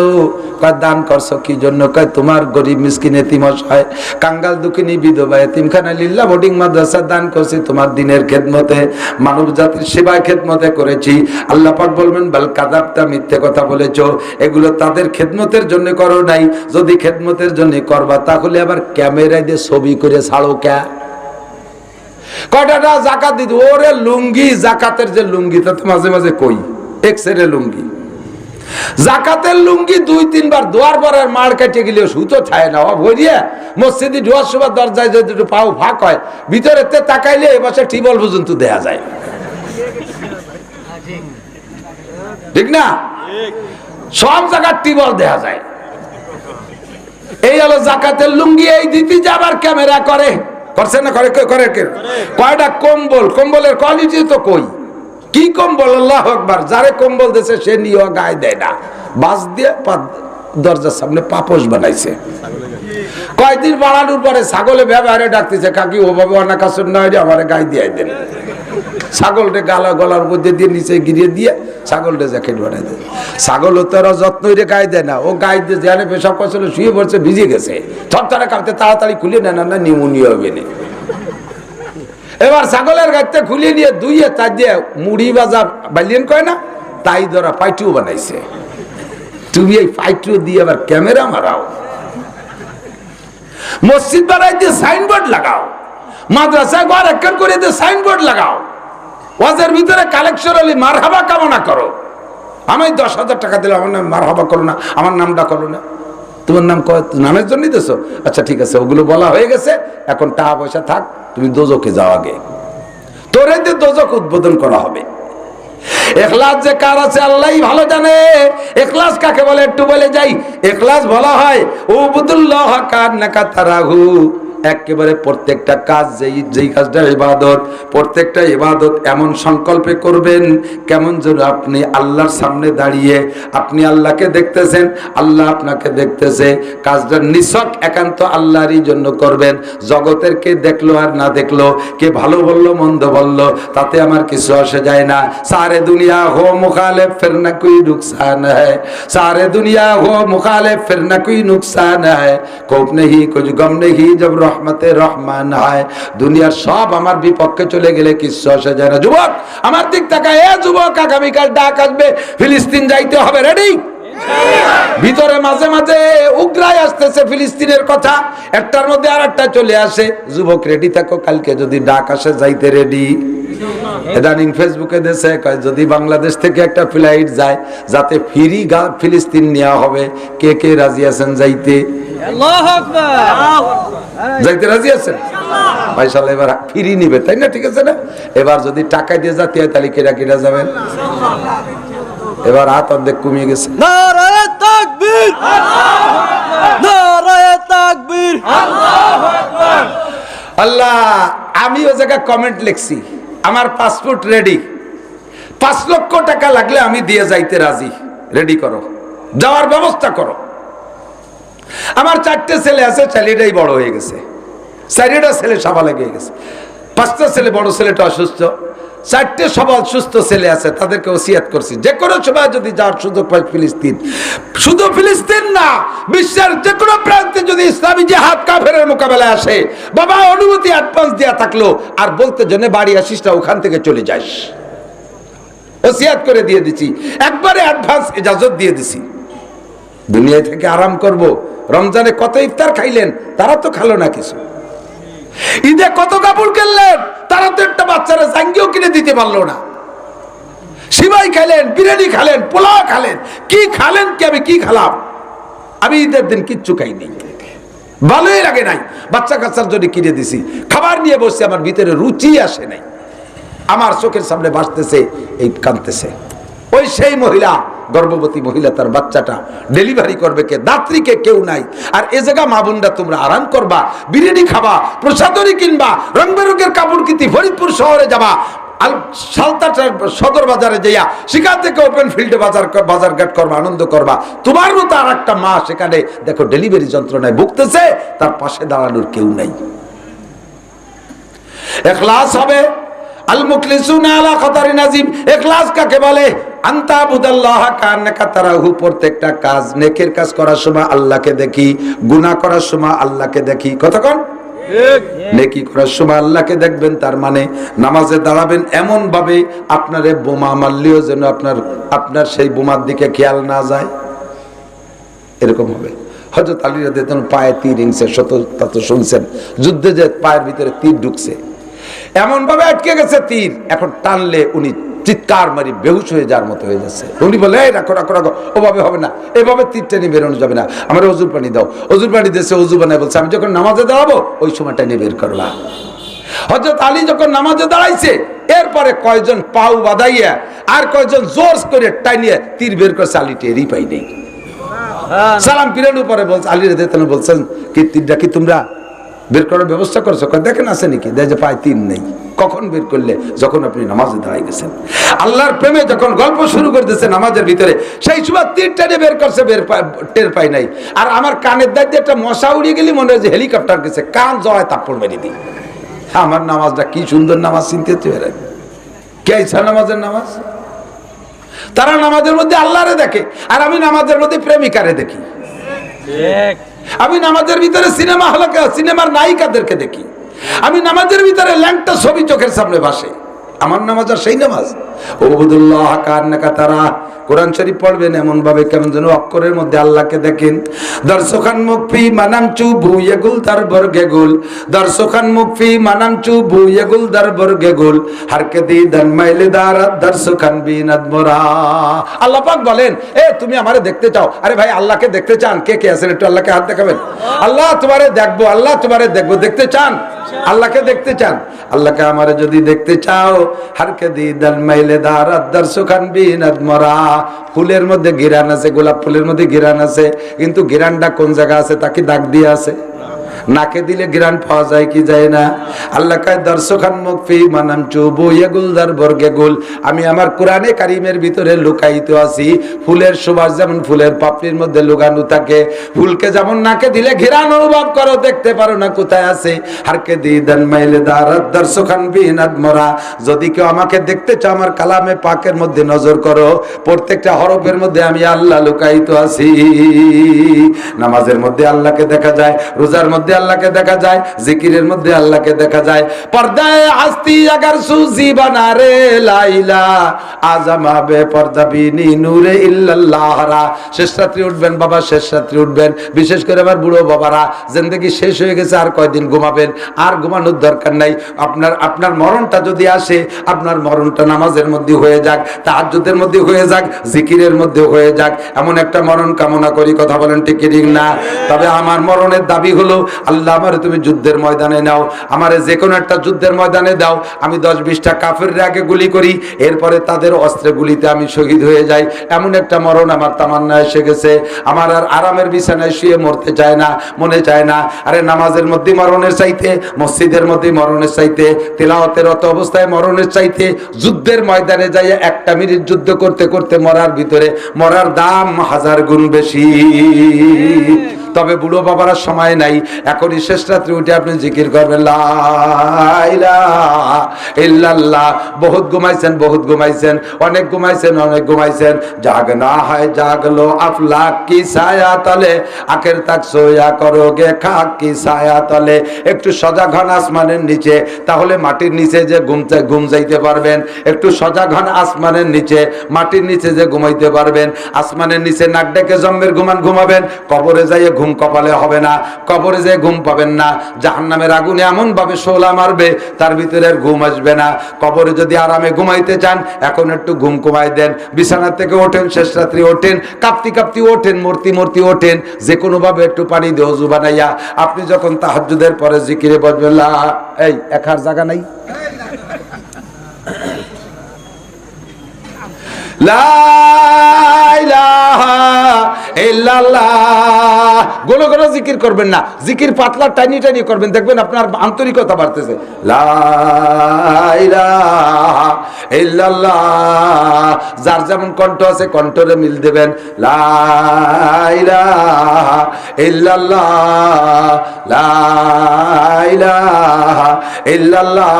দান করছো কি জন্য? তোমার গরিব মিসকিন এতিম অসহায় কাঙ্গাল দুঃখিনী বিধবা এতিমখানা লিল্লাহ বোর্ডিং মাদ্রাসা দান করছি, তোমার দিনের খেদমতে, মানব জাতির সেবায় খেদমতে করেছি। আল্লাহ পাক বলবেন বাল কাযাবতা, মিথ্যে কথা বলেছো, এগুলো তাদের খেদমতের জন্য করো নাই। যদি খেদমতের জন্য করবা তাহলে আবার ক্যামেরায় দিয়ে ছবি করে ছাড়ো কে? কয়টা জাকাত দিত, ওরে লুঙ্গি, জাকাতের যে লুঙ্গি তা তো মাঝে মাঝে কই এক্সরে লুঙ্গি, জাকাতের লুঙ্গি 2-3 বার দোয়ার পরের মার কেটে গেলেও সুতো ছায় না, ভরিয়ে মসজিদে ঢোয়ার সময় দরজায় যদি পাও ফাঁক হয়, ভিতরে তাকাইলে এবছর টিবল পর্যন্ত দেয়া যায়, ঠিক না? সব জায়গার টিবল দেয়া যায়। এই হলো জাকাতের লুঙ্গি। এই দিতে যাবার ক্যামেরা করে, করছে না? করে করে কয়টা কম্বল, কম্বলের কোয়ালিটি তো কই, কি কম্বল, আল্লাহু আকবার। যারে কম্বল দিয়েছে সে নিয়ে গায়ে দেয় না, বাস দিয়ে দরজার সামনে পাপোশ বানাইছে। কয়দিন বাড়ানোর পরে ছাগলে ব্যবহারে ডাকতেছে, কাকি ওভাবে অনাকাশন নয় রে, আমার গায়ে দিয়ে দেন। ছাগলটা গলার মধ্যে দিয়ে নিচে গিরিয়ে দিয়ে ছাগলটা জ্যাকেট বানাই দেয়। ছাগল তো ওরা যত্ন করে গায়ে দেয় না, ও গায়ে দিয়ে জানে পেশাব করছিল, শুয়ে পড়ছে, ভিজে গেছে, থরথরে কাঁপতে, তাড়াতাড়ি খুলে নেন না, নিউমোনিয়া হবে না। এবার ছাগলের গাড়িতে খুলে নিয়ে ধুইয়ে তার দিয়ে মুড়ি বাজা বালিয়েন কয় না, তাই ধরা পাইটিও বানাইছে। তুমি এই পাইটিও দিয়ে আবার ক্যামেরা মারাও, মসজিদ বানাই দিয়ে সাইনবোর্ড লাগাও, মাদ্রাসায় ঘর একখান করে দিয়ে সাইনবোর্ড লাগাও, ওয়াজের ভিতরে কালেকশন হলে মারহাবা কামনা করো। আমি 10,000 টাকা দিলাম, আমার নাম মারহাবা করো না, আমার নামটা করো না, তোমার নাম নামের জন্যই দেছো, আচ্ছা ঠিক আছে, ওগুলো বলা হয়ে গেছে, এখন টাকা পয়সা থাক, তুমি দোজখে যাও আগে, তোরে দিয়ে দোজখ উদ্বোধন করা হবে। ইখলাস যে কার আছে আল্লাহই ভালো জানে। ইখলাস কাকে বলে একটু বলে যাই। ইখলাস বলা হয় উবুদুল্লাহ কান্নাকা তারাহু, একেবারে প্রত্যেকটা কাজ, যেই কাজটা ইবাদত, প্রত্যেকটা ইবাদত এমন সংকল্পে করবেন কেমন যেন আপনি আল্লাহর সামনে দাঁড়িয়ে আপনি আল্লাহকে দেখতেছেন, আল্লাহ আপনাকে দেখতেছে। কাজটা নিছক একান্ত আল্লাহরই জন্য করবেন। জগতের কে দেখলো আর না দেখলো, কে ভালো বললো মন্দ বললো, তাতে আমার কিছু আসে যায় না। সারে দুনিয়া হো মুখালিফ ফির না কোই নুকসান হ্যায়, সারে দুনিয়া হো মুখালিফ ফির না কোই নুকসান হ্যায়, খৌফ নেহি কুছ গম নেহি জব রহমতে রহমান হয়। দুনিয়ার সব আমার বিপক্ষে চলে গেলে কিছু আসে যায় না। যুবক আমার দিক তাকায়, এ যুবক, আগামীকাল ডাক আসবে, ফিলিস্তিন যাইতে হবে, রেডি? ভিতরে মাঝে মাঝে উগ্রাই আসতেছে ফিলিস্তিনের কথা, একটার মধ্যে আর একটা চলে আসে। যুবক রেডি থাকো, কালকে যদি ডাক আসে যাইতে রেডি। ইদানিং ফেসবুকে দেশে কয় যদি বাংলাদেশ থেকে একটা ফ্লাইট যায় যাতে ফ্রি ফিলিস্তিন নেওয়া হবে, কে কে রাজি আছেন যাইতে? আল্লাহু আকবার। যাইতে রাজি আছেন? পয়সা এবার ফ্রি নিবে, তাই না? ঠিক আছে না? এবার যদি টাকা দিয়ে যাতে হয় তাহলে কেরা কেরা যাবেন? এবার হাত অর্ধেক কমিয়ে গেছে। নারায়ে তাকবীর, নারায়ে তাকবীর, আল্লাহু আকবার। আল্লাহ, আমি ওই জায়গায় কমেন্ট লিখছি, আমার পাসপোর্ট রেডি, 5 লক্ষ টাকা লাগলে আমি দিয়ে যাইতে রাজি, রেডি করো, যাওয়ার ব্যবস্থা করো। আমার 4টে ছেলে আছে, 4টাই বড় হয়ে গেছে, 4টা ছেলে সাবালেগ হয়ে গেছে, 5টা ছেলে, বড় ছেলেটা অসুস্থ, 4টে সবল সুস্থ ছেলে আছে, তাদেরকে ওসিয়াত করছি যে কোনো সময় যদি যাওয়ার সুযোগ পায় ফিলিস্তিন, শুধু ফিলিস্তিন না, বিশ্বের যে কোনো প্রান্তে যদি ইসলামী জিহাদ কাফেরের মোকাবেলায় আসে, বাবা অনুমতি অ্যাডভান্স দেয়া থাকলো, আর বলতে জন্য বাড়ি আসিস না, ওখান থেকে চলে যাস, ওসিয়াত করে দিয়ে দিছি, একবারে অ্যাডভান্স ইজাজত দিয়ে দিছি। দুনিয়া থেকে আরাম করব। রমজানে কত ইফতার খাইলেন, তারা তো খালো না কিছু। ঈদে কত কাপড় কিনলেন, তারা তো একটা বাচ্চারা জাঙ্গিও কিনে দিতে পারলো না। সিমাই খেলেন, বিরিয়ানি খেলেন, পোলাও খেলেন, কি খালেন কি, আমি কি খেলাম? আমি ঈদের দিন কিচ্ছু খাইনি, ভালোই লাগে নাই, বাচ্চা কাচ্চার জন্য কিনে দিছি, খাবার নিয়ে বসে, আমার ভিতরে রুচি আসে নাই, আমার চোখের সামনে ভাসতেছে, এই কাঁদতেছে। ওই সেই মহিলা, গর্ভবতী মহিলা, তার বাচ্চাটা ডেলিভারি করবে কে? দাত্রীকে কেউ নাই। আর এ জায়গা মা বোনরা তোমরা আরাম করবা, বিরিয়ানি খাবা, প্রসাদরি কিনবা, রং বেরঙের কাপড় কিনতে ফরিদপুর শহরে যাবা, সদর বাজারে যাইয়া সেখান থেকে ওপেন ফিল্ডে বাজারঘাট করবা, আনন্দ করবা। তোমার মতো আর একটা মা সেখানে দেখো ডেলিভারি যন্ত্রণায় ভুগতেছে, তার পাশে দাঁড়ানোর কেউ নাই। ইখলাস হবে, আল মুখলিসুনা আলা খাতারিন আযীম। ইখলাস কাকে বলে? আনতা বুদাল্লাহ কান্নাকা তারাহু। প্রত্যেকটা কাজ, নেকের কাজ করার সময় আল্লাহকে দেখি, গুনাহ করার সময় আল্লাহকে দেখি। কতক্ষণ? ঠিক। নেকি করার সময় আল্লাহকে দেখবেন, তার মানে নামাজে দাঁড়াবেন এমন ভাবে আপনারে বোমা মারলেও যেন আপনার সেই বোমার দিকে খেয়াল না যায়, এরকম হবে। হযরত আলী রাদিয়াল্লাহু আনহু পায়ে তীর ইংছে, তা তো শুনছেন, যুদ্ধে যে পায়ের ভিতরে তীর ঢুকছে, এমন ভাবে আটকে গেছে তীর, এখন টানলে উনি চিৎকার মারি বেহুশ হয়ে যাওয়ার মতো হয়ে যাচ্ছে। উনি বলে, এই রাখো রাখো রাখো, ওভাবে হবে না, এভাবে তীর টেনে বেরোনো যাবে না, আমার অজুর পানি দাও। অজুর পানি দিয়েছে, অজু বানায় বলছে, আমি যখন নামাজে দাঁড়াবো ওই সময় টেনে বের করবা। হযরত আলী যখন নামাজে দাঁড়াইছে, এরপরে কয়জন পাউ বাঁধাইয়া আর কয়জন জোর করে টাইনিয়ে তীর বের করছে, আলী টেরই পাই নেই। সালাম ফিরানোর পরে বলছে, আলী রাদিয়াল্লাহু আনহু বলছেন, কি তীরটা কি তোমরা বের করার ব্যবস্থা করছো? দেখেন আছে নাকি, দেখে যে পায়ে তীর নেই। কখন বের করলে? যখন আপনি নামাজে দাঁড়াই গেছেন, আল্লাহর প্রেমে যখন গল্প শুরু করতেছে নামাজের ভিতরে, সেই সময় তীর টেনে বের করছে, টের পাই নাই। আর আমার কানের দাঁড়িয়ে একটা মশা উড়িয়ে গেলি মনে হয় যে হেলিকপ্টার গেছে, কান জয় তাপ্পড় মেরে দিই। আমার নামাজটা কি সুন্দর নামাজ, চিনতে চেয়ে কে ইচ্ছা নামাজের নামাজ। তারা নামাজের মধ্যে আল্লাহরে দেখে, আর আমি নামাজের মধ্যে প্রেমিকারে দেখি। আমি নামাজের ভিতরে সিনেমার নায়িকাদেরকে দেখি। আমি নামাজের ভিতরে ল্যাংটা ছবি চোখের সামনে ভাসে। আমার নামাজ আর সেই নামাজ। ওবুদুল্লাহ কান্নাকা তারা। কোরআন শরীফ পড়বেন এমন ভাবে কেমন যেন অক্ষরের মধ্যে আল্লাহকে দেখেন। দর্শকান মুকফি মানামচু বুয়েগুল তার বর্গেগুল, দর্শকান মুকফি মানামচু বুয়েগুল দার বর্গেগুল, হারকে দি দান মাইলে দারাত দর্শকান বিনাদ মোরা। আল্লাহ পাক বলেন, এ তুমি আমারে দেখতে চাও? আরে ভাই, আল্লাহকে দেখতে চান? কে কে আছেন একটু আল্লাহকে হাত দেখাবেন। আল্লাহ তোমারে দেখবো, আল্লাহ তোমারে দেখবো। দেখতে চান? আল্লাহকে দেখতে চান? আল্লাহকে আমারে যদি দেখতে চাও, হারকে দি দান মাইলে দারাত দর্শকান বিনাদ মোরা। ফুলের মধ্যে গিরান আছে, গোলাপ ফুলের মধ্যে গিরান আছে, কিন্তু গিরানটা কোন জায়গা আছে? তাকে দাগ দিয়ে আছে। নাকে দিলে গিরান পাওয়া যায় কি যায় না? আল্লাহ কয় দর্শকান মুকফি মানামচু বুয়েগুল দার বর্গেগুল। আমি আমার কোরআনে কারিমের ভিতরে লুকায়িত আছি। ফুলের সুবাস যেমন ফুলের পাপড়ির মধ্যে লুকানো থাকে, ফুলকে যেমন নাকে দিলে ঘিরান অনুভব করো, দেখতে পারো না কোথায় আছে। হারকে দি দান মাইলে দারাত দর্শকান বিনাদ মোরা। যদি কেউ আমাকে দেখতে চাও, আমার কালামে পাকের মধ্যে নজর করো, প্রত্যেকটা হরফের মধ্যে আমি আল্লাহ লুকায়িত আছি। নামাজের মধ্যে আল্লাহকে দেখা যায়, রোজার মধ্যে আল্লাহকে দেখা যায়, জিকিরের মধ্যে আল্লাহকে দেখা যায়। পর্দায় হাস্তি আগার সুজি বানারে লাইলা আজামা বে পর্দা বিনি নূরে ইল্লাল্লাহরা। শেষ রাত্রি উঠবেন বাবা, শেষ রাত্রি উঠবেন। বিশেষ করে আমার বুড়ো বাবারা, জিন্দেগি শেষ হয়ে গেছে, আর কয়দিন ঘুমাবেন? আর ঘুমানোর দরকার নাই। আপনার মরণটা যদি আসে, আপনার মরণটা নামাজের মধ্যে হয়ে যাক, তাহাজ্জুদের মধ্যে হয়ে যাক, জিকিরের মধ্যে হয়ে যাক, এমন একটা মরণ কামনা করি। কথা বলেন ঠিক কি ঠিক না? তবে আমার মরণের দাবি হলো, আল্লাহ আমারে তুমি যুদ্ধের ময়দানে নাও, আমারে যে কোনো একটা যুদ্ধের ময়দানে দাও, আমি 10-20টা কাফেররে আগে গুলি করি, এরপরে তাদের অস্ত্রে গুলিতে আমি শহীদ হয়ে যাই। এমন একটা মরণ আমার তামান্না এসে গেছে। আমার আর আরামের বিছানায় শুয়ে মরতে চায় না, মনে চায় না। আরে নামাজের মধ্যে মরণের চাইতে, মসজিদের মধ্যে মরণের চাইতে, তিলাওয়াতের অত অবস্থায় মরণের চাইতে, যুদ্ধের ময়দানে যাই 1 মিনিট যুদ্ধ করতে করতে মরার ভিতরে মরার দাম 1000 গুণ বেশি। তবে বুড়ো বাবারা সময় নাই, এখনই শেষ রাত্রে উঠে আপনি জিকির করবেন লা ইলাহা ইল্লাল্লাহ। বহুত ঘুমাইছেন, বহুত ঘুমাইছেন, অনেক ঘুমাইছেন, অনেক ঘুমাইছেন। জাগনা হয় জাগলো আফলাক কি ছায়া তলে, আখের তাক সোয়া করোগে খাক কি ছায়া তলে। একটু সজাগ হন আসমানের নিচে, তাহলে মাটির নিচে যে ঘুম যাইতে পারবেন। একটু সজাগ হন আসমানের নিচে, মাটির নিচে যে ঘুমাইতে পারবেন। আসমানের নিচে নাক ডেকে জম্মের ঘুমাবেন, কবরে যাইয়ে ঘুম কপালে হবে না, কবরে যে ঘুম পাবেন না। জাহান্নামের আগুনে এমন ভাবে শোলা মারবে, তার ভিতরে আর ঘুম আসবে না। কবরে যদি আরামে ঘুমাইতে চান, এখন একটু ঘুম কমাই দেন। বিছানা থেকে ওঠেন, শেষ রাত্রি ওঠেন, কাঁপতি কাঁপতি ওঠেন, মূর্তি ওঠেন, যে কোনো ভাবে একটু পানি দিয়ে ওযু বানাইয়া আপনি যখন তাহাজ্জুদের পরে জিকিরে বসবেন, এই একার জায়গা নাই, লা ইলাহা ইল্লাল্লাহ। গোলো গোলো জিকির করবেন না, জিকির পাতলা টাইনি টাইনি করবেন, দেখবেন আপনার আন্তরিকতা বাড়তেছে। লা ইলাহা ইল্লাল্লাহ। যার যেমন কণ্ঠ আছে কণ্ঠরে মিল দেবেন। লা ইলাহা ইল্লাল্লাহ, লা ইলাহা ইল্লাল্লাহ।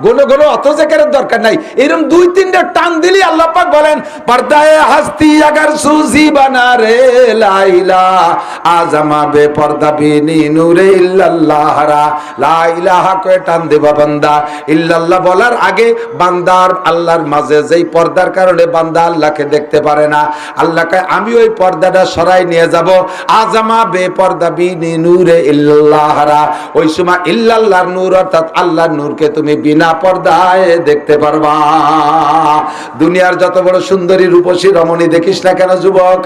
গোলো গোলো অত জিকিরের দরকার নাই, এরকম 2-3টা টান দিলি আল্লাহ পাক বলেন, পর্দায়ে হাস্তি আগার সুজি বানা রে লাইলা আজমা বে পর্দা বিনি নূরে ইল্লাল্লাহ রা। লা ইলাহা কয়ে টান দেবা বান্দা। ইল্লাল্লাহ বলার আগে বান্দার আল্লাহর মাঝে যেই পর্দার কারণে বান্দা আল্লাহকে দেখতে পারে না, আল্লাহকে আমি ওই পর্দাটা সরাই নিয়ে যাব। আজমা বে পর্দা বিনি নূরে ইল্লাল্লাহ রা। ওই সময় ইল্লাল্লাহর নূর অর্থাৎ আল্লাহর নূরকে তুমি বিনা পর্দায় দেখতে পারবা। দুনিয়ার যত বড় সুন্দরী রূপসী রমণী দেখিস না কেন যুবক,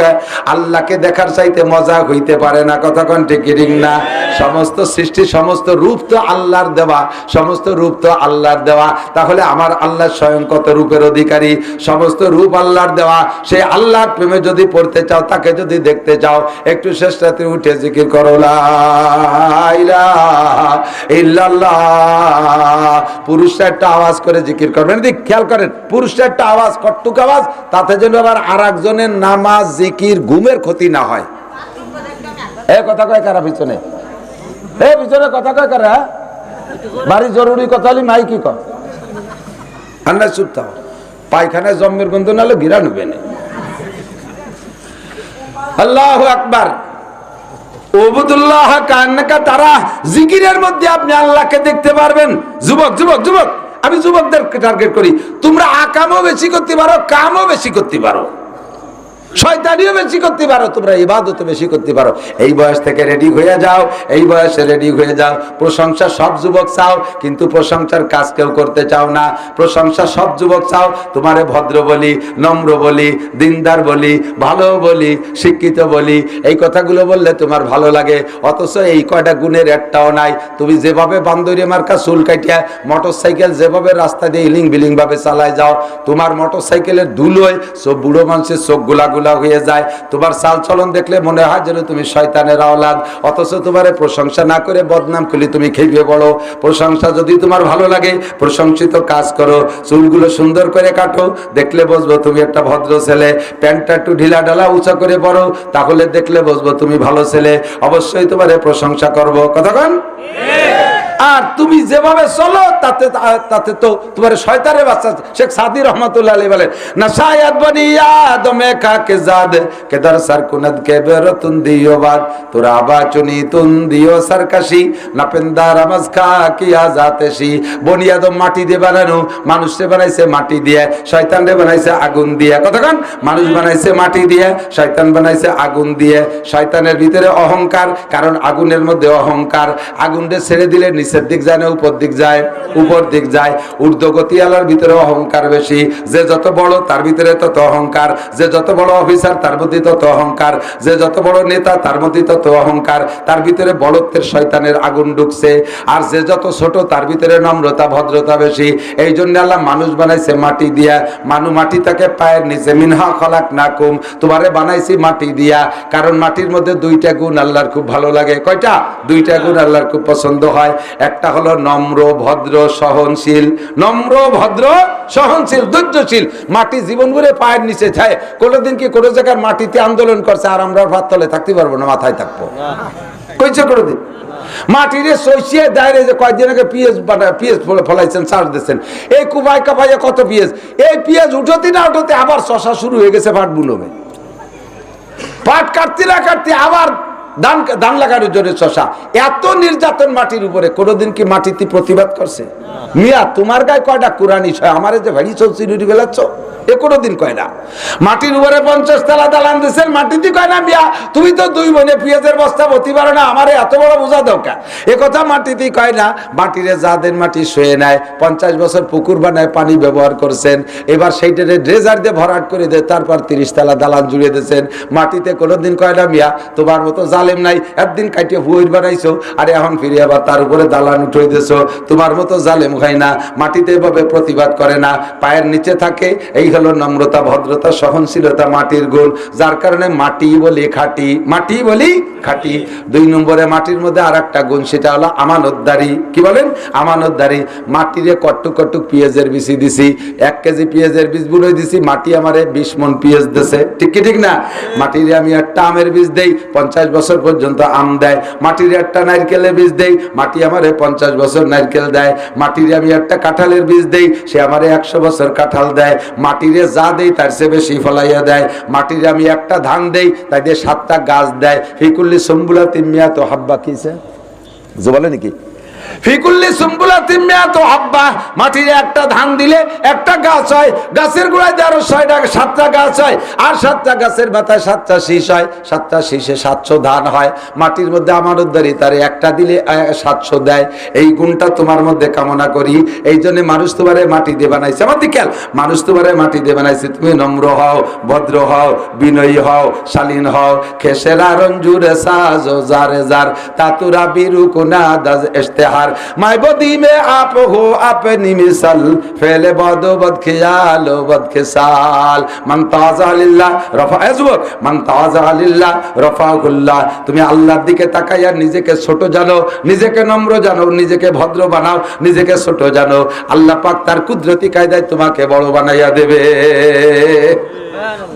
আল্লাহকে দেখার চাইতে মজা হইতে পারে না। কথা কোন ঠিক ঠিক না? সমস্ত সৃষ্টি, সমস্ত রূপ তো আল্লাহর দেওয়া, সমস্ত রূপ তো আল্লাহর দেওয়া। তাহলে আমার আল্লাহ স্বয়ং কত রূপের অধিকারী, সমস্ত রূপ আল্লাহর দেওয়া। সেই আল্লাহর প্রেমে যদি পড়তে চাও, তাকে যদি দেখতে চাও, একটু শেষ রাতে উঠে জিকির করো লা ইলাহা ইল্লাল্লাহ। পুরুষরা একটা আওয়াজ করে জিকির করবেন, খেয়াল করেন, পুরুষরা একটা আওয়াজ, কট্টুক আওয়াজ, তাতে যেন আবার আর একজনের নামাজ জিকির ঘুমের ক্ষতি না হয়। এ কথা কয় কারা পিছনে? এ পিছনে কথা কয় কারা? বাড়ি জরুরি কথা হলে মাই কি কর আন্না চুপ থাও, পায়খানায় জম্মের গন্ধ নালে গিরা নেবে না। আল্লাহু আকবার। ওবুদুল্লাহ কান্নাকা তারা, জিকিরের মধ্যে আপনি আল্লাহকে দেখতে পারবেন। যুবক যুবক যুবক, আমি যুবকদের টার্গেট করি। তোমরা আকামও বেশি করতে পারো, কামও বেশি করতে পারো, শয়তানিও বেশি করতে পারো, তোমরা ইবাদতও বেশি করতে পারো। এই বয়স থেকে রেডি হয়ে যাও, এই বয়সে রেডি হয়ে যাও। প্রশংসা সব যুবক চাও, কিন্তু প্রশংসার কাজ কেউ করতে চাও না। প্রশংসা সব যুবক চাও, তোমারে ভদ্র বলি, নম্র বলি, দিনদার বলি, ভালো বলি, শিক্ষিত বলি, এই কথাগুলো বললে তোমার ভালো লাগে। অথচ এই কয়টা গুণের একটাও নাই। তুমি যেভাবে বান্দরি মার্কা চুল কাটিয়া মোটর সাইকেল যেভাবে রাস্তা দিয়ে ইলিং বিলিং ভাবে চালায় যাও, তোমার মোটর সাইকেলের ধুলোয় সব বুড়ো মানুষের চোখ গুলা হয়ে যায়। তোমার চাল চলন দেখলে মনে হয় যেন তুমি শয়তানের আওলাদ। অথচ তোমারে প্রশংসা না করে বদনাম করলে তুমি খেয়ে বলো। প্রশংসা যদি তোমার ভালো লাগে, প্রশংসিত কাজ করো, চুলগুলো সুন্দর করে কাটো, দেখলে বুঝবো তুমি একটা ভদ্র ছেলে। প্যান্টটা একটু ঢিলা ঢালা উঁচা করে পড়ো, তাহলে দেখলে বুঝবো তুমি ভালো ছেলে। অবশ্যই তোমারে প্রশংসা করবো। কতক্ষণ আর তুমি যেভাবে চলো তাতে তাতে তো তোমার শয়তানের বাচ্চা। শেখ সাদি রহমাতুল্লাহ আলাইহি বলেন, না শায়াদ বনি আদমে খাকে জাদ কেদার সারকুনাদ কে বেরতুন দিও বাদ তোরা বাচুনি তুন দিও সরকাশি নাপেন্দার আমাজ খা কি আজাতেশি। বনি আদম মাটি দিয়ে বানানো, মানুষে বানাইছে মাটি দিয়ে, শয়তানরে বানাইছে আগুন দিয়ে। কতক্ষণ মানুষ বানাইছে মাটি দিয়ে, শয়তান বানাইছে আগুন দিয়ে। শয়তানের ভিতরে অহংকার, কারণ আগুনের মধ্যে অহংকার। আগুনটা ছেড়ে দিলে নিচের দিক যায় না উপর দিক যায়? উপর দিক যায়। ঊর্ধ্বগতি আলার ভিতরে অহংকার বেশি। যে যত বড় তার ভিতরে তত অহংকার, যে যত বড় অফিসার তার মধ্যে তত অহংকার, যে যত বড় নেতা তার মধ্যে তত অহংকার। তার ভিতরে বড়ত্বের শয়তানের আগুন ঢুকছে। আর যে যত ছোট তার ভিতরে নম্রতা ভদ্রতা বেশি। এই জন্য আল্লাহ মানুষ বানাইছে মাটি দিয়া। মাটি তাকে পায়ের নিচে, মিনহা খলাকনাকুম, তোমারে বানাইছি মাটি দিয়া। কারণ মাটির মধ্যে দুইটা গুণ আল্লাহর খুব ভালো লাগে। কয়টা? দুইটা গুণ আল্লাহর খুব পছন্দ হয়। একটা হলো নম্র ভদ্র সহনশীল। নম্র ভদ্র সহনশীল ধৈর্যশীল। মাটি জীবন ভরে পায়ের নিচে যায়। কোনোদিন কি কোনো জায়গায় মাটিতে আন্দোলন করছে আর আমরা ভাত তলে থাকতে পারবো না, মাথায় থাকবো? কইছে কোনোদিন? মাটিরে সইছিয়ে দাঁড়িয়ে যে কয়েকদিন আগে পিএস ফলাইছেন, চার্জ দিচ্ছেন, এই কুবাই কাপাইয়া কত পিএস। এই পিএস উঠোতে না উঠোতে আবার শশা শুরু হয়ে গেছে পাট বুনবে। পাট কাটতে না কাটতে আবার ধান লাগানোর জন্য শশা। এত নির্যাতন মাটির উপরে। কোনোদিন কি মাটিতে প্রতিবাদ করছে? মিয়া তোমার গায়ে কয়টা কোরআনি ছয়, আমারে যে ভারী চলছি রুটি বেলাচ্ছ, এ কোনোদিন কয় না। মাটির উপরে 50 তলা দালান দিচ্ছেন, মাটিতে কয় না মিয়া তুমি তো দুই বোনে পেঁয়াজের বস্তা বতি পারো না, আমারে এত বড় বোঝা দরকার, এ কথা মাটিতে কয় না। মাটিরে যা দেন মাটি শুয়ে নেয়। 50 বছর পুকুর বানায় পানি ব্যবহার করছেন, এবার সেইটারে ড্রেজার দিয়ে ভরাট করে দেয়, তারপর 30 তলা দালান জুড়ে দিয়েছেন। মাটিতে কোনোদিন কয় না মিয়া তোমার মতো জালেম নাই, একদিন কাটিয়ে ভুইর বানাইছো আর এখন ফিরে আবার তার উপরে দালান উঠে দিয়েছো, তোমার মতো জালেম হয় না। মাটিতে এভাবে প্রতিবাদ করে না, পায়ের নিচে থাকে। এই হলো নম্রতা ভদ্রতা সহনশীলতা মাটির গুণ, যার কারণে মাটি বলি খাঁটি। মাটি বলি খাঁটি। 2 নম্বরে মাটির মধ্যে আর একটা গুণ, সেটা হলো আমানতদারি। কি বলেন? আমানতদারি। মাটিরে কট্টু কট্টু পেঁয়াজের বীজ দিছি, 1 কেজি পেঁয়াজের বীজ বুনই দিছি, মাটি আমারে 20 মণ পেঁয়াজ দিছে। ঠিক কি ঠিক না? মাটিরে আমি একটা আমের বীজ দেই, 50 বছর পর্যন্ত আম দেয়। মাটিরে একটা নারকেলের বীজ দেই, মাটি আমারে 50 বছর নারকেল দেয়। মাটিরে আমি একটা কাঁঠালের বীজ দেই, সে আমারে 100 বছর কাঁঠাল দেয়। মাটিরে যা দেই তার চেয়ে বেশি ফলাইয়া দেয়। মাটিরে আমি একটা ধান দেই, তাই দিয়ে 7টা গাছ দেয়। ফিকুল্লি সুম্বুলাতিন মিয়াতু হাব্বা। কিছে যে বলে নাকি? ফিকুল্লি সুম্বুলাতিন মিয়াতু হাব্বা। মাটিরে একটা ধান দিলে একটা গাছ হয়, গাছের গোড়ায় 7টা গাছ হয়, আর 7টা গাছের মাথায় 7টা শীষ হয়, 7টা শীষে 700 ধান হয়। মাটির মধ্যে আমানতদারি, তারে একটা দিলে 700 দেয়। এই গুণটা তোমার মধ্যে কামনা করি। এই জন্য মানুষ তোমারে মাটি দিয়ে বানাইছে। আমার দিকেল মানুষ তোমারে মাটি দিয়ে বানাইছে। তুমি নম্র হও, ভদ্র হও, বিনয়ী হও, শালীন হও। খেসেরা রঞ্জুরে সাজো জারে জার তাতুরা বিরু কোনা দাজ ইশতেহার মাই বদি মে আপ হো আপনি মিসাল ফেলে বদ বদ খিয়াল বদ খিসাল মান তাজা লিল্লাহ রফা আজবক মান তাজা লিল্লাহ রফাকুল্লাহ। তুমি আল্লাহর দিকে তাকাইয়া নিজেকে ছোট জানো, নিজেকে নম্র জানো, নিজেকে ভদ্র বানাও, নিজেকে ছোট জানো। আল্লাহ পাক তার কুদরতি কায়দায় তোমাকে বড় বানাইয়া দেবে।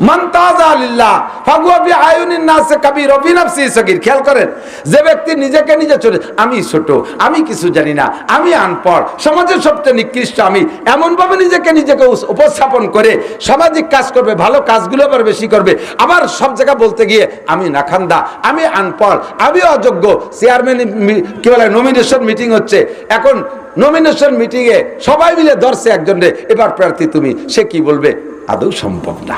মান তাজা লিল্লাহ ফাগুয়া বিআয়ুনিন নাস কবির ওয়া বিনফসি সগীর। খেয়াল করেন, যে ব্যক্তি নিজেকে নিজে ছোট, আমি ছোট, আমি কিছু জানি না, আমি আনপড়, সমাজের সবচেয়ে নিকৃষ্ট আমি, এমন ভাবে নিজেকে উপস্থাপন করে সামাজিক কাজ করবে, ভালো কাজগুলো আবার বেশি করবে। আবার সব জায়গা বলতে গিয়ে আমি নাখান্দা, আমি আনপড়, আমি অযোগ্য। চেয়ারম্যান কি বলে নমিনেশন মিটিং হচ্ছে, এখন নমিনেশন মিটিং এ সবাই মিলে ধরছে একজনরে, এবার প্রার্থী তুমি। সে কি বলবে? আদৌ সম্ভব না,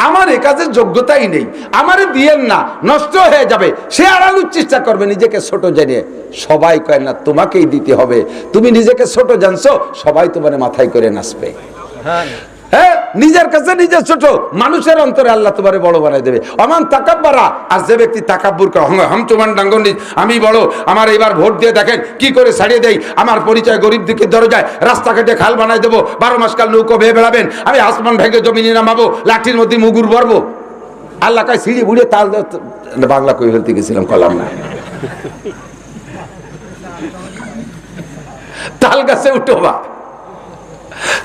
আমার এ কাজের যোগ্যতাই নেই, আমারে দিয়েন না, নষ্ট হয়ে যাবে। সে আড়ানোর চেষ্টা করবে নিজেকে ছোট জানিয়ে। সবাই কয় না তোমাকেই দিতে হবে, তুমি নিজেকে ছোট জানছো, সবাই তোমার মাথায় করে নাচবে। হ্যাঁ, নিজের কাছে নিজে ছোট, মানুষের অন্তরে আল্লাহ তোমারে বড় বানাই দেবে। অমান তাকাব্বারা, আর যে ব্যক্তি তাকাব্বুর করে, হাম তোমার ডাঙ্গনি, আমি বড়, আমার এবার ভোট দিয়ে দেখেন কি করে ছাড়িয়ে দেই, আমার পরিচয় গরিব দিকে দরজায়, রাস্তাঘাটে খাল বানাই দেবো, 12 মাস কাল নৌকো বেয়ে বেড়াবেন, আমি আসমান ভেঙে জমিনে নামাবো, লাঠির মধ্যে মুগুর ভরবো। আল্লাহ কয় সিঁড়ি বুড়িয়ে তাল, বাংলা কই ফেলতে গেছিলাম, কলাম না, তাল গাছে উঠোবা,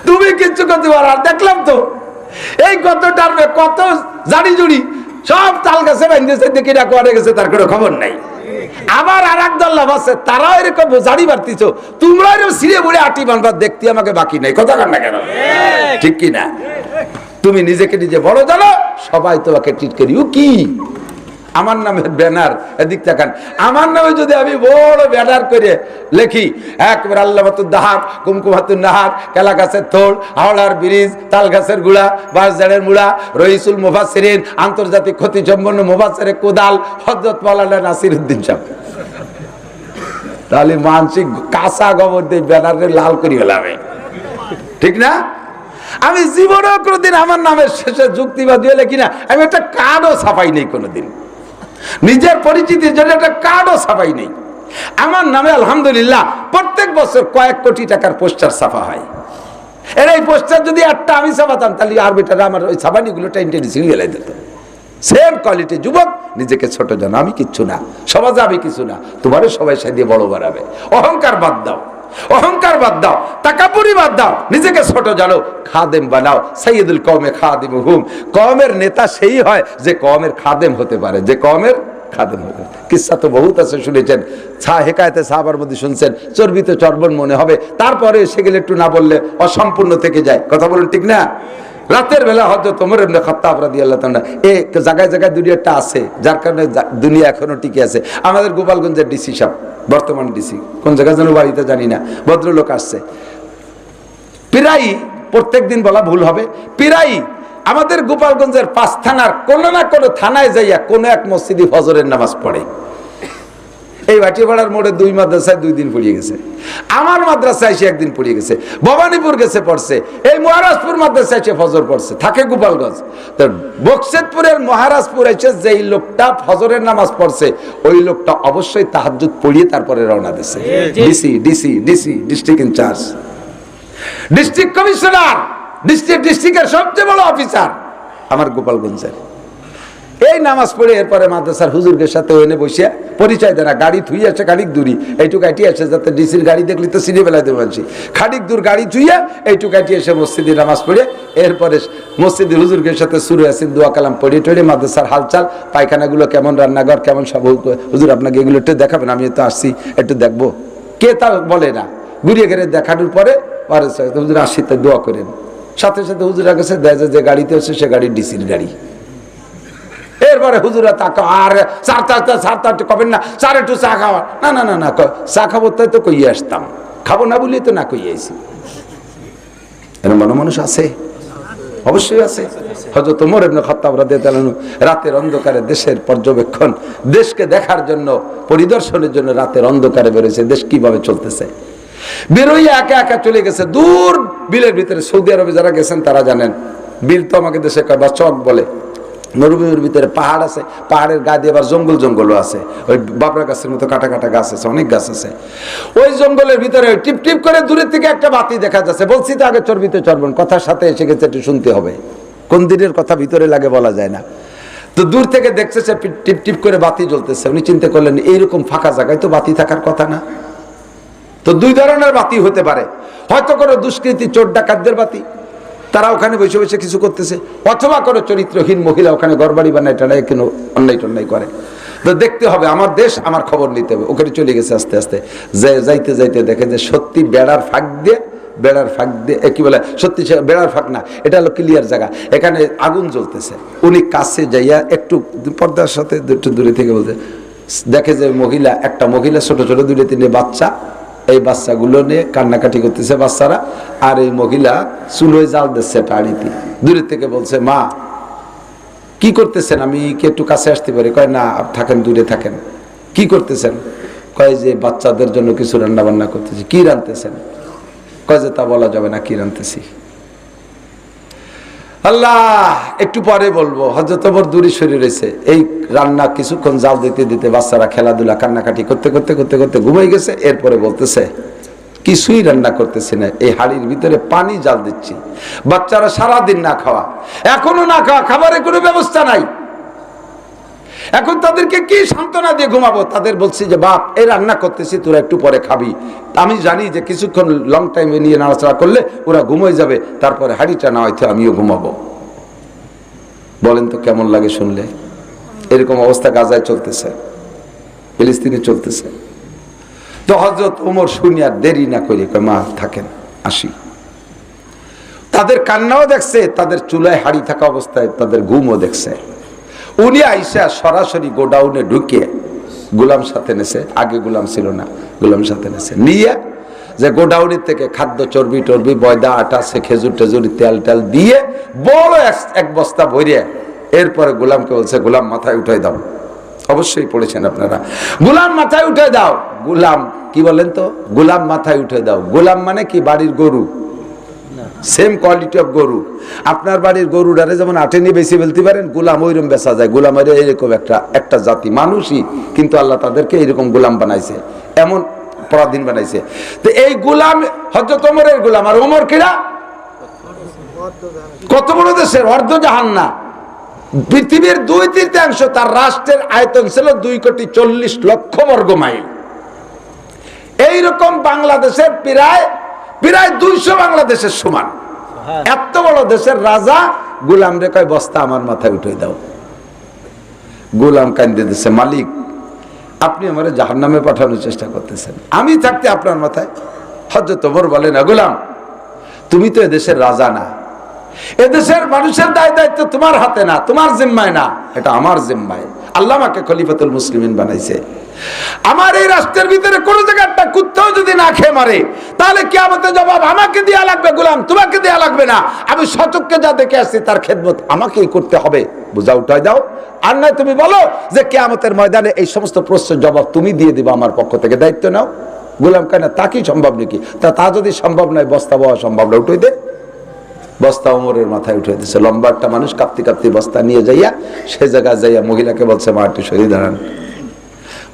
তুমি কিচ্ছু করতে পারো। আর দেখলাম তো এই কত টার্মে কত জাড়ি জুড়ি সব তাল গাছে বাঁধতেছে, দেখি না করে গেছে, তার কোনো খবর নাই। আবার আর এক দল লাভ আছে, তারাও এরকম বোঝাড়ি বাড়তিছ, তোমরা এরকম সিঁড়ে বুড়ে আটি বানবার দেখতে আমাকে বাকি নেই, কথা কান না কেন? ঠিক কি না? তুমি নিজেকে নিজে বড় জানো, সবাই তোমাকে ট্রিট করি। ও কি আমার নামের ব্যানার, এদিক তাকান, আমার নামে যদি আমি বড় ব্যানার করে লিখি, একবার আল্লামাতুদ দাহার, কুমকুমাতুন নাহার, কেলা গাছের থোড়, হাওড়ার ব্রিজ, তাল গাছের গুড়া, বাঁশঝাড়ের মুড়া, রইসুল মুফাসসিরিন, আন্তর্জাতিক ক্ষতি সম্পন্ন মুফাসসিরে কোদাল, হযরত মাওলানা নাসিরউদ্দিন সাহেব, তাহলে মানসিক কাঁচা গোবর দিয়ে ব্যানারে লাল করি হলামে, ঠিক না? আমি জীবনেও কোনোদিন আমার নামের শেষে যুক্তিবাদী হলে কিনা আমি একটা কার্ডও ছাপাই নেই কোনোদিন, নিজের পরিচিতির জন্য একটা কার্ডও ছাপাই নেই। আমার নামে আলহামদুলিল্লাহ প্রত্যেক বছর কয়েক কোটি টাকার পোস্টার ছাপা হয়। এর এই পোস্টার যদি একটা আমি ছাপাতাম, তাহলে আর বেটারা আমার ওই ছাপানিগুলো টেনে ছিঁড়ে গেলে দিত। সেম কোয়ালিটি যুবক, নিজেকে ছোট জানো, আমি কিচ্ছু না, সমাজে আমি কিছু না, তোমারও সবাই সাথে বড় বাড়াবে। অহংকার বাদ দাও, অহংকার বাদ দাও, তাকাপুরি বাদ দাও, নিজেকে ছোট জানো, খাদেম বানাও। সাইয়্যিদুল কওমে খাদিমুহুম, কওমের নেতা সেই হয় যে কওমের খাদেম হতে পারে, যে কওমের খাদেম হতে পারে। কিসসা তো বহুত আছে, শুনেছেন, হেকায়েতে সাহাবার মধ্যে শুনছেন, চর্বিত চর্বণ মনে হবে, তারপরে সেগুলো একটু না বললে অসম্পূর্ণ থেকে যায়, কথা বলুন ঠিক না? রাতের বেলা হযরত ওমর ইবনে খাত্তাব রাদিয়াল্লাহু তাআলা এই জায়গায় জায়গায় দুনিয়াটা আছে, যার কারণে দুনিয়া এখনো টিকে আছে। আমাদের গোপালগঞ্জের ডিসি সাহেব, বর্তমান ডিসি, কোন জায়গায় যেন বাড়িতে জানি না, ভদ্রলোক আসছে প্রায়, প্রত্যেকদিন বলা ভুল হবে, প্রায় আমাদের গোপালগঞ্জের 5 থানার কোনো না কোনো থানায় যাইয়া কোনো এক মসজিদে ফজরের নামাজ পড়ে। এই ভাটিপাড়ার মোড়ে 2 মাদ্রাসায় 2 দিন পড়িয়ে গেছে, আমার মাদ্রাসায় এসে 1 দিন পড়িয়ে গেছে, ভবানীপুর গেছে পড়ছে, এই মহারাজপুর মাদ্রাসায় এসে ফজর পড়ছে, থাকে গোপালগঞ্জ। তো বকশেদপুরের মহারাজপুর এসে যেই লোকটা ফজরের নামাজ পড়ছে, ওই লোকটা অবশ্যই তাহাজ্জুদ পড়িয়ে তারপরে রওনা দিছে। DC district incharge, district commissioner, ডিস্ট্রিক্টের সবচেয়ে বড় অফিসার আমার গোপালগঞ্জের। এই নামাজ পড়ে এরপরে মাদ্রাসার হুজুরদের সাথে ওখানে বসে পরিচয় দেয় না, গাড়ি থুই আসে খানিক দূরি, এইটুকু কাটি আসে, যাতে ডিসির গাড়ি দেখলি তো সিনে বেলায় দেবে মানছি, খানিক দূর গাড়ি থুইয়া এইটুকু কাটি এসে মসজিদে নামাজ পড়ে এরপরে মসজিদের হুজুরদের সাথে শুরু আসেন দোয়া কালাম পড়ে টড়ে মাদ্রাসার হালচাল, পায়খানাগুলো কেমন, রান্নাঘর কেমন, সব হুজুর আপনাকে এগুলো একটু দেখাবেন, আমি তো আসছি একটু দেখবো, কে তা বলে না, ঘুরিয়ে ঘেরে দেখানোর পরে হুজুর আসি তাই দোয়া করেন, সাথে সাথে হুজুরা কাছে দেয় যে গাড়িতে হচ্ছে সে গাড়ির ডিসির গাড়ি। এরপরে হুজুরা তাকে আর চার কবেন না, চার একটু চা খাওয়া, না না না না, চা খাবো তাই তো কইয়ে আসতাম, খাবো না বলি তো না কইয়ে আইছি। এরকম মানুষ আছে, অবশ্যই আছে। হযরত ওমর ইবনে খাত্তাব রাদিয়াল্লাহু আনহু রাতের অন্ধকারে দেশের পর্যবেক্ষণ, দেশকে দেখার জন্য, পরিদর্শনের জন্য রাতের অন্ধকারে বেরোয়েছে, দেশ কিভাবে চলতেছে। বেরোইয়া একা একা চলে গেছে দূর বিলের ভিতরে। সৌদি আরবে যারা গেছেন তারা জানেন, বিল তো আমাকে দেশে কয় বা চক বলে, মরুভূমির ভিতরে পাহাড় আছে, পাহাড়ের গা দিয়ে আবার জঙ্গলও আছে, ওই বাবরা গাছের মতো কাটা কাটা গাছ আছে, অনেক গাছ আছে। ওই জঙ্গলের ভিতরে টিপ টিপ করে দূরের থেকে একটা বাতি দেখা যাচ্ছে। বলছি তো আগে চর্বিত চর্বণ, কথার সাথে এসে গেছে, একটু শুনতে হবে, কোন দিনের কথা ভিতরে লাগে বলা যায় না। তো দূর থেকে দেখছে সে টিপ টিপ করে বাতি জ্বলতেছে, উনি চিন্তা করলেন এইরকম ফাঁকা জায়গায় তো বাতি থাকার কথা না। তো 2 ধরনের বাতি হতে পারে, হয়তো কোনো দুষ্কৃতী চোর ডাকাতদের বাতি, তারা ওখানে বসে বসে কিছু করতেছে, অথবা কোনো চরিত্রহীন মহিলা ওখানে ঘরবাড়ি বানায় টানায় কেন অন্যায় টন্যায় করে। তো দেখতে হবে, আমার দেশ, আমার খবর নিতে হবে। ওখানে চলে গেছে আস্তে আস্তে, যাইতে যাইতে দেখে যে সত্যি বেড়ার ফাঁক দিয়ে কি বলে, সত্যি বেড়ার ফাঁক না, এটা হলো ক্লিয়ার জায়গা, এখানে আগুন জ্বলতেছে। উনি কাছে যাইয়া একটু পর্দার সাথে একটু দূরে থেকে বলতে দেখে যে একটা মহিলা ছোট ছোট 2-3 বাচ্চা, এই বাচ্চাগুলো নিয়ে কান্নাকাটি করতেছে বাচ্চারা, আর এই মহিলা চুলোয় জাল দিচ্ছে টাড়িতে। দূরের থেকে বলছে, মা কি করতেছেন, আমি কি একটু কাছে আসতে পারি? কয় না, থাকেন, দূরে থাকেন। কি করতেছেন? কয় যে বাচ্চাদের জন্য কিছু রান্না বান্না করতেছি। কি রান্নতেছেন? কয় যে তা বলা যাবে না, কি রান্নতেছি। আল্লাহ, একটু পরে বলবো। হযরত ওমর দূরে সরে রয়েছে, এই রান্না কিছুক্ষণ জাল দিতে দিতে বাচ্চারা খেলাধুলা কান্নাকাটি করতে করতে করতে করতে ঘুমাই গেছে। এরপরে বলতেছে, কিছুই রান্না করতেছি না, এই হাড়ির ভিতরে পানি জাল দিচ্ছি। বাচ্চারা সারাদিন না খাওয়া, এখনো না খাওয়া, খাবারের কোনো ব্যবস্থা নাই। এখন তাদেরকে কি সান্ত্বনা দিয়ে ঘুমাবো? তাদের বলছি যে বাপ, এই রান্না করতেছি, তোরা একটু পরে খাবি। আমি জানি যে কিছুক্ষণ লং টাইম নিয়ে নাড়াচাড়া করলে ওরা ঘুমিয়ে যাবে, তারপরে হাড়িটা না হয়তো আমিও ঘুমাবো। বলেন তো কেমন লাগে শুনলে? এরকম অবস্থা গাজায় চলতেছে। ফিলিস্তিনে চলতেছে। তো হযরত ওমর শুনিয়া দেরি না করে কয়, মা থাকেন, আসি। তাদের কান্নাও দেখছে, তাদের চুলায় হাড়ি থাকা অবস্থায় তাদের ঘুমও দেখছে। উনি আইসা সরাসরি গোডাউনে ঢুকে গোলাম সাথে নেছে, আগে গোলাম ছিল না, গোলাম সাথে নেছে, নিয়ে যে গোডাউনের থেকে খাদ্য চর্বি টর্বি ময়দা আটা সে খেজুর টেজুর তেল টেল দিয়ে বড় এক বস্তা ভরিয়ে এরপরে গোলামকে বলছে, গোলাম মাথায় উঠাই দাও। অবশ্যই পড়েছেন আপনারা, গোলাম মাথায় উঠে দাও। গোলাম কি বলেন তো, গোলাম মাথায় উঠে দাও। গোলাম মানে কি, বাড়ির গরু, সেম কোয়ালিটি অফ গরু। আপনার বাড়ির গরুটারে যেমন আটে নিয়ে বেশি ফেলতে পারেন, গোলাম ওইরকম বেচা যায়। গোলামের এরকম একটা জাতি মানুষই, কিন্তু আল্লাহ তাদেরকে এইরকম গোলাম বানাইছে, এমন পরাধীন বানাইছে। তো এই গোলাম হযরত ওমরের গোলাম। আর ওমর কিরা কত বড় দেশের অর্ধ জাহান্না, পৃথিবীর 2/3 তার রাষ্ট্রের আয়তন ছিল 2,40,00,000 বর্গ মাইল। এইরকম বাংলাদেশের প্রায় 200 বাংলাদেশের সমান। এত বড় দেশের রাজা গোলাম রে কয়, বস্তা আমার মাথায় উঠে দাও। গোলাম কান্দে দিছে, মালিক আপনি আমার জাহান্নামে পাঠানোর চেষ্টা করতেছেন, আমি থাকতে আপনার মাথায়। হযরত ওমর বলে, না গোলাম, তুমি তো এদেশের রাজা না, এদেশের মানুষের দায়িত্ব তোমার হাতে না, তোমার জিম্মায় না, এটা আমার জিম্মায়। আল্লাহ আমাকে খলিফাতুল মুসলিমিন বানাইছে। আমার এই রাষ্ট্রের ভিতরে কোন জায়গায় একটা কুত্তাও যদি না খেয়ে মারে, তাহলে কিয়ামতের জবাব আমাকে দেয়া লাগবে গোলাম, তোমাকে দেয়া লাগবে না। আমি সচক্ষে যা দেখে আসছি তার খেদমত আমাকেই করতে হবে। বোঝা উঠাই দাও। আর নয় তুমি বলো যে কিয়ামতের ময়দানে এই সমস্ত প্রশ্নের জবাব তুমি দিয়ে দিবা, আমার পক্ষ থেকে দায়িত্ব নাও। গোলাম কেন, তা কি সম্ভব নাকি? তা যদি সম্ভব নয়, বস্তা বওয়া সম্ভব না, উঠে দে। বস্তা ওমরের মাথায় উঠে দিচ্ছে। লম্বা একটা মানুষ কাঁপতে কাঁপতে বস্তা নিয়ে যাইয়া সে জায়গায় যাইয়া মহিলাকে বলছে, মা একটু সরিয়ে দাঁড়ান।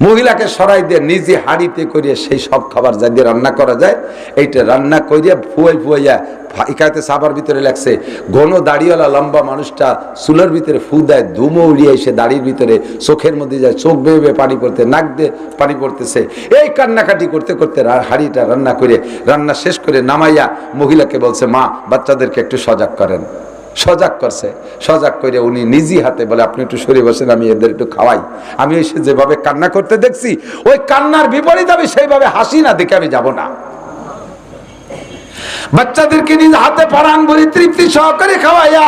মহিলাকে সরাই দিয়ে নিজে হাঁড়িতে করিয়া সেই সব খাবার যা দিয়ে রান্না করা যায় এইটা রান্না করিয়া ফুয়াইয়া ইকাতে সাবার ভিতরে লাগছে। ঘন দাড়িওয়ালা লম্বা মানুষটা চুলের ভিতরে ফু দেয়, ধুমো উড়িয়ে এসে দাড়ির ভিতরে চোখের মধ্যে যায়, চোখ বেয়ে বেয়ে পানি পড়তে, নাক দিয়ে পানি পড়তেছে। এই কান্নাকাটি করতে করতে হাঁড়িটা রান্না করে রান্না শেষ করে নামাইয়া মহিলাকে বলছে, মা বাচ্চাদেরকে একটু সজাগ করেন। সজাগ করছে, সজাগ করে উনি নিজে হাতে বলে, আপনি একটু সরে বসেন, আমি এদের একটু খাওয়াই। আমি এসে যেভাবে কান্না করতে দেখছি ওই কান্নার বিপরীত আমি সেইভাবে হাসি না দেখে আমি যাব না। বাচ্চাদেরকে নিজ হাতে পরাণ ভরি তৃপ্তি সহকারে খাওয়াইয়া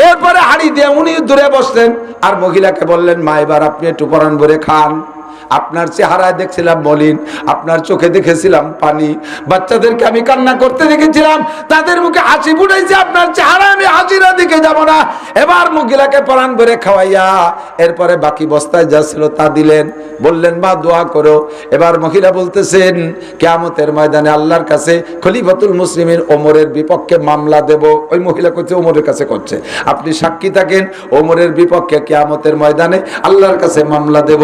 এরপরে হাড়ি দিয়ে উনি দূরে বসলেন। আর মহিলাকে বললেন, মা এবার আপনি একটু পরাণ ভরে খান। আপনার চেহারায় দেখছিলাম মলিন, আপনার চোখে দেখেছিলাম পানি, বাচ্চাদেরকে আমি কান্না করতে দেখেছিলাম, তাদের মুখে হাসি ফুটাইছে, আপনার চেহারা আমি হাসিরা দিকে যাব না। এবার মহিলাকে পরাণ ভরে খাওয়াইয়া এরপরে বাকি বস্তায় যা ছিল তা দিলেন, বললেন, মা দোয়া করো। এবার মহিলা বলতেছেন, কিয়ামতের ময়দানে আল্লাহর কাছে খলিফাতুল মুসলিমিন ওমরের বিপক্ষে মামলা দেব। ওই মহিলা করছে, ওমরের কাছে করছে, আপনি সাক্ষী থাকেন, ওমরের বিপক্ষে কিয়ামতের ময়দানে আল্লাহর কাছে মামলা দেব।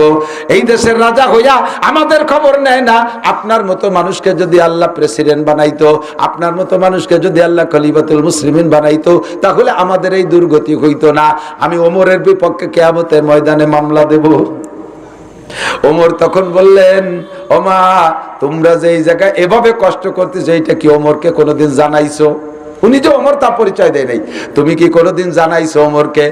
এই দেশের রাজা হইয়া আমাদের খবর নেয় না। আপনার মতো মানুষকে যদি আল্লাহ প্রেসিডেন্ট বানাইতো, আপনার মতো মানুষকে যদি আল্লাহ খলিফাতুল মুসলিমিন বানাইতো, তাহলে আমাদের এই দুর্গতি হইতো না। আমি ওমরের বিপক্ষে কিয়ামতের ময়দানে মামলা দেব। ওমর তখন বললেন, ওমা তোমরা যে এই জায়গায় এভাবে কষ্ট করতেছো, এইটা কি ওমরকে কোনোদিন জানাইছো? উনি যে ওমর তা পরিচয় দেয় নাই, তুমি কি কোনোদিন জানাইছো ওমরকে?